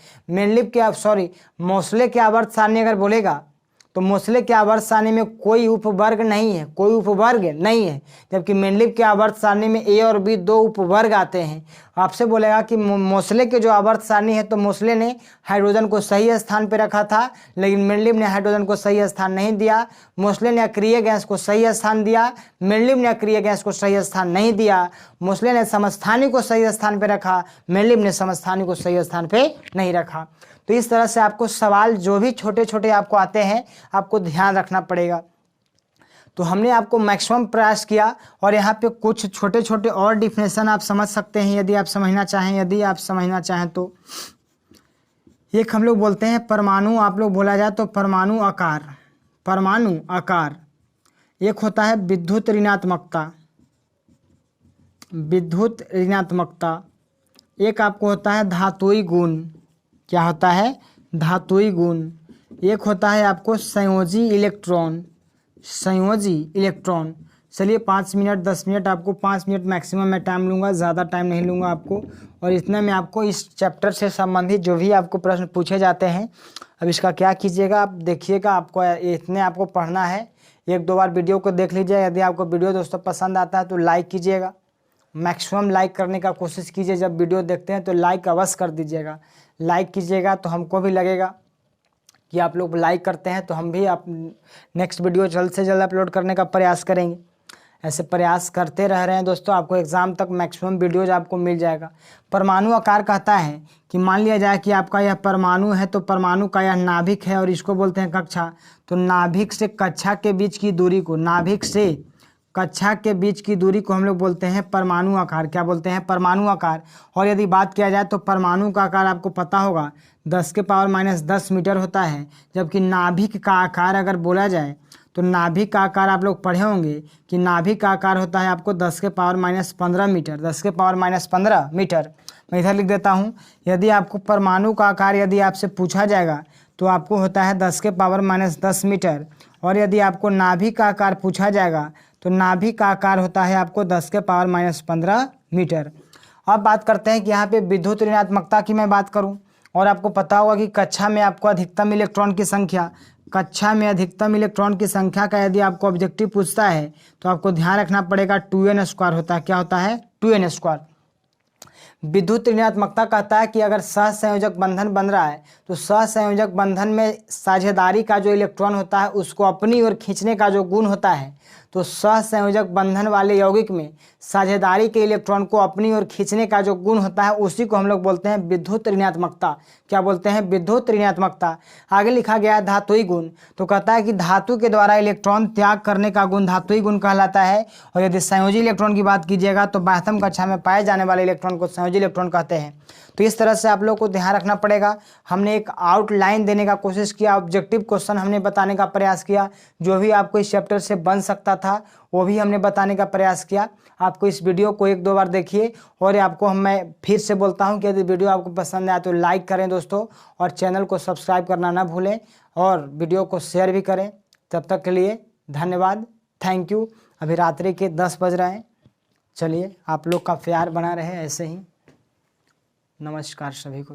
मोसले के आवर्त सारणी अगर बोलेगा तो मोसले के आवर्त सारणी में कोई उपवर्ग नहीं है, कोई उपवर्ग नहीं है, जबकि मेंडलीव के आवर्त सारणी में ए और बी 2 उपवर्ग आते हैं। आपसे बोलेगा कि मोसले के जो आवर्त सारणी है, तो मोसले ने हाइड्रोजन को सही स्थान पर रखा था, लेकिन मेंडलीव ने हाइड्रोजन को सही स्थान नहीं दिया। मोसले ने अक्रिय गैस को सही स्थान दिया, मेंडलीव ने अक्रिय गैस को सही स्थान नहीं दिया। मोसले ने समस्थानी को सही स्थान पर रखा, मेंडलीव ने समस्थानी को सही स्थान पर नहीं रखा। तो इस तरह से आपको सवाल जो भी छोटे छोटे आपको आते हैं, आपको ध्यान रखना पड़ेगा। तो हमने आपको मैक्सिमम प्रयास किया, और यहाँ पे कुछ छोटे छोटे और डिफिनेशन आप समझ सकते हैं यदि आप समझना चाहें तो। एक हम लोग बोलते हैं परमाणु, आप लोग बोला जाए तो परमाणु आकार, परमाणु आकार। एक होता है विद्युत ऋणात्मकता, विद्युत ऋणात्मकता। एक आपको होता है धातुई गुण, क्या होता है, धातुई गुण। एक होता है आपको संयोजी इलेक्ट्रॉन, संयोजी इलेक्ट्रॉन। चलिए 5 मिनट 10 मिनट, आपको 5 मिनट मैक्सिमम मैं टाइम लूँगा, ज़्यादा टाइम नहीं लूँगा आपको। और इतना में आपको इस चैप्टर से संबंधित जो भी आपको प्रश्न पूछे जाते हैं, अब इसका क्या कीजिएगा, आप देखिएगा, आपको इतने आपको पढ़ना है। 1-2 बार वीडियो को देख लीजिए। यदि आपको वीडियो दोस्तों पसंद आता है तो लाइक कीजिएगा, मैक्सिमम लाइक करने का कोशिश कीजिए। जब वीडियो देखते हैं तो लाइक अवश्य कर दीजिएगा। लाइक कीजिएगा तो हमको भी लगेगा कि आप लोग लाइक करते हैं, तो हम भी आप नेक्स्ट वीडियो जल्द से जल्द अपलोड करने का प्रयास करेंगे। ऐसे प्रयास करते रह रहे हैं दोस्तों, आपको एग्ज़ाम तक मैक्सिमम वीडियोज आपको मिल जाएगा। परमाणु आकार कहता है कि मान लिया जाए कि आपका यह परमाणु है, तो परमाणु का यह नाभिक है और इसको बोलते हैं कक्षा। तो नाभिक से कक्षा के बीच की दूरी को, नाभिक से कक्षा के बीच की दूरी को हम लोग बोलते हैं परमाणु आकार। क्या बोलते हैं, परमाणु आकार। और यदि बात किया जाए तो परमाणु का आकार आपको पता होगा 10⁻⁻10 मीटर होता है, जबकि नाभिक का आकार अगर बोला जाए तो नाभिक का आकार आप लोग पढ़े होंगे कि नाभिक का आकार होता है आपको 10⁻15 मीटर, 10⁻15 मीटर। मैं इधर लिख देता हूँ, यदि आपको परमाणु का आकार यदि आपसे पूछा जाएगा तो आपको होता है 10⁻10 मीटर। और यदि आपको नाभिक का आकार पूछा जाएगा तो नाभिक का आकार होता है आपको 10⁻15 मीटर। अब बात करते हैं कि यहाँ पे विद्युत ऋणात्मकता की मैं बात करूँ, और आपको पता होगा कि कक्षा में आपको अधिकतम इलेक्ट्रॉन की संख्या, कक्षा में अधिकतम इलेक्ट्रॉन की संख्या का यदि आपको ऑब्जेक्टिव पूछता है तो आपको ध्यान रखना पड़ेगा 2n² होता है। क्या होता है, 2n²। विद्युत ऋणात्मकता कहता है कि अगर सहसंयोजक बंधन बन रहा है तो सहसंयोजक बंधन में साझेदारी का जो इलेक्ट्रॉन होता है उसको अपनी ओर खींचने का जो गुण होता है, तो सहसंयोजक बंधन वाले यौगिक में साझेदारी के इलेक्ट्रॉन को अपनी ओर खींचने का जो गुण होता है उसी को हम लोग बोलते हैं विद्युत ऋणात्मकता। क्या बोलते हैं, विद्युत ऋणात्मकता। आगे लिखा गया है धातुई गुण, तो कहता है कि धातु के द्वारा इलेक्ट्रॉन त्याग करने का गुण धातुई गुण कहलाता है। और यदि संयोजी इलेक्ट्रॉन की बात कीजिएगा तो 12वीं कक्षा में पाए जाने वाले इलेक्ट्रॉन को संयोजी इलेक्ट्रॉन कहते हैं। तो इस तरह से आप लोग को ध्यान रखना पड़ेगा। हमने एक आउटलाइन देने का कोशिश किया, ऑब्जेक्टिव क्वेश्चन हमने बताने का प्रयास किया, जो भी आपको इस चैप्टर से बन सकता था वो भी हमने बताने का प्रयास किया। आपको इस वीडियो को 1-2 बार देखिए। और आपको मैं फिर से बोलता हूं कि यदि वीडियो आपको पसंद आए तो लाइक करें दोस्तों, और चैनल को सब्सक्राइब करना ना भूलें, और वीडियो को शेयर भी करें। तब तक के लिए धन्यवाद, थैंक यू। अभी रात्रि के 10 बज रहे हैं। चलिए, आप लोग का प्यार बना रहे ऐसे ही। नमस्कार सभी को।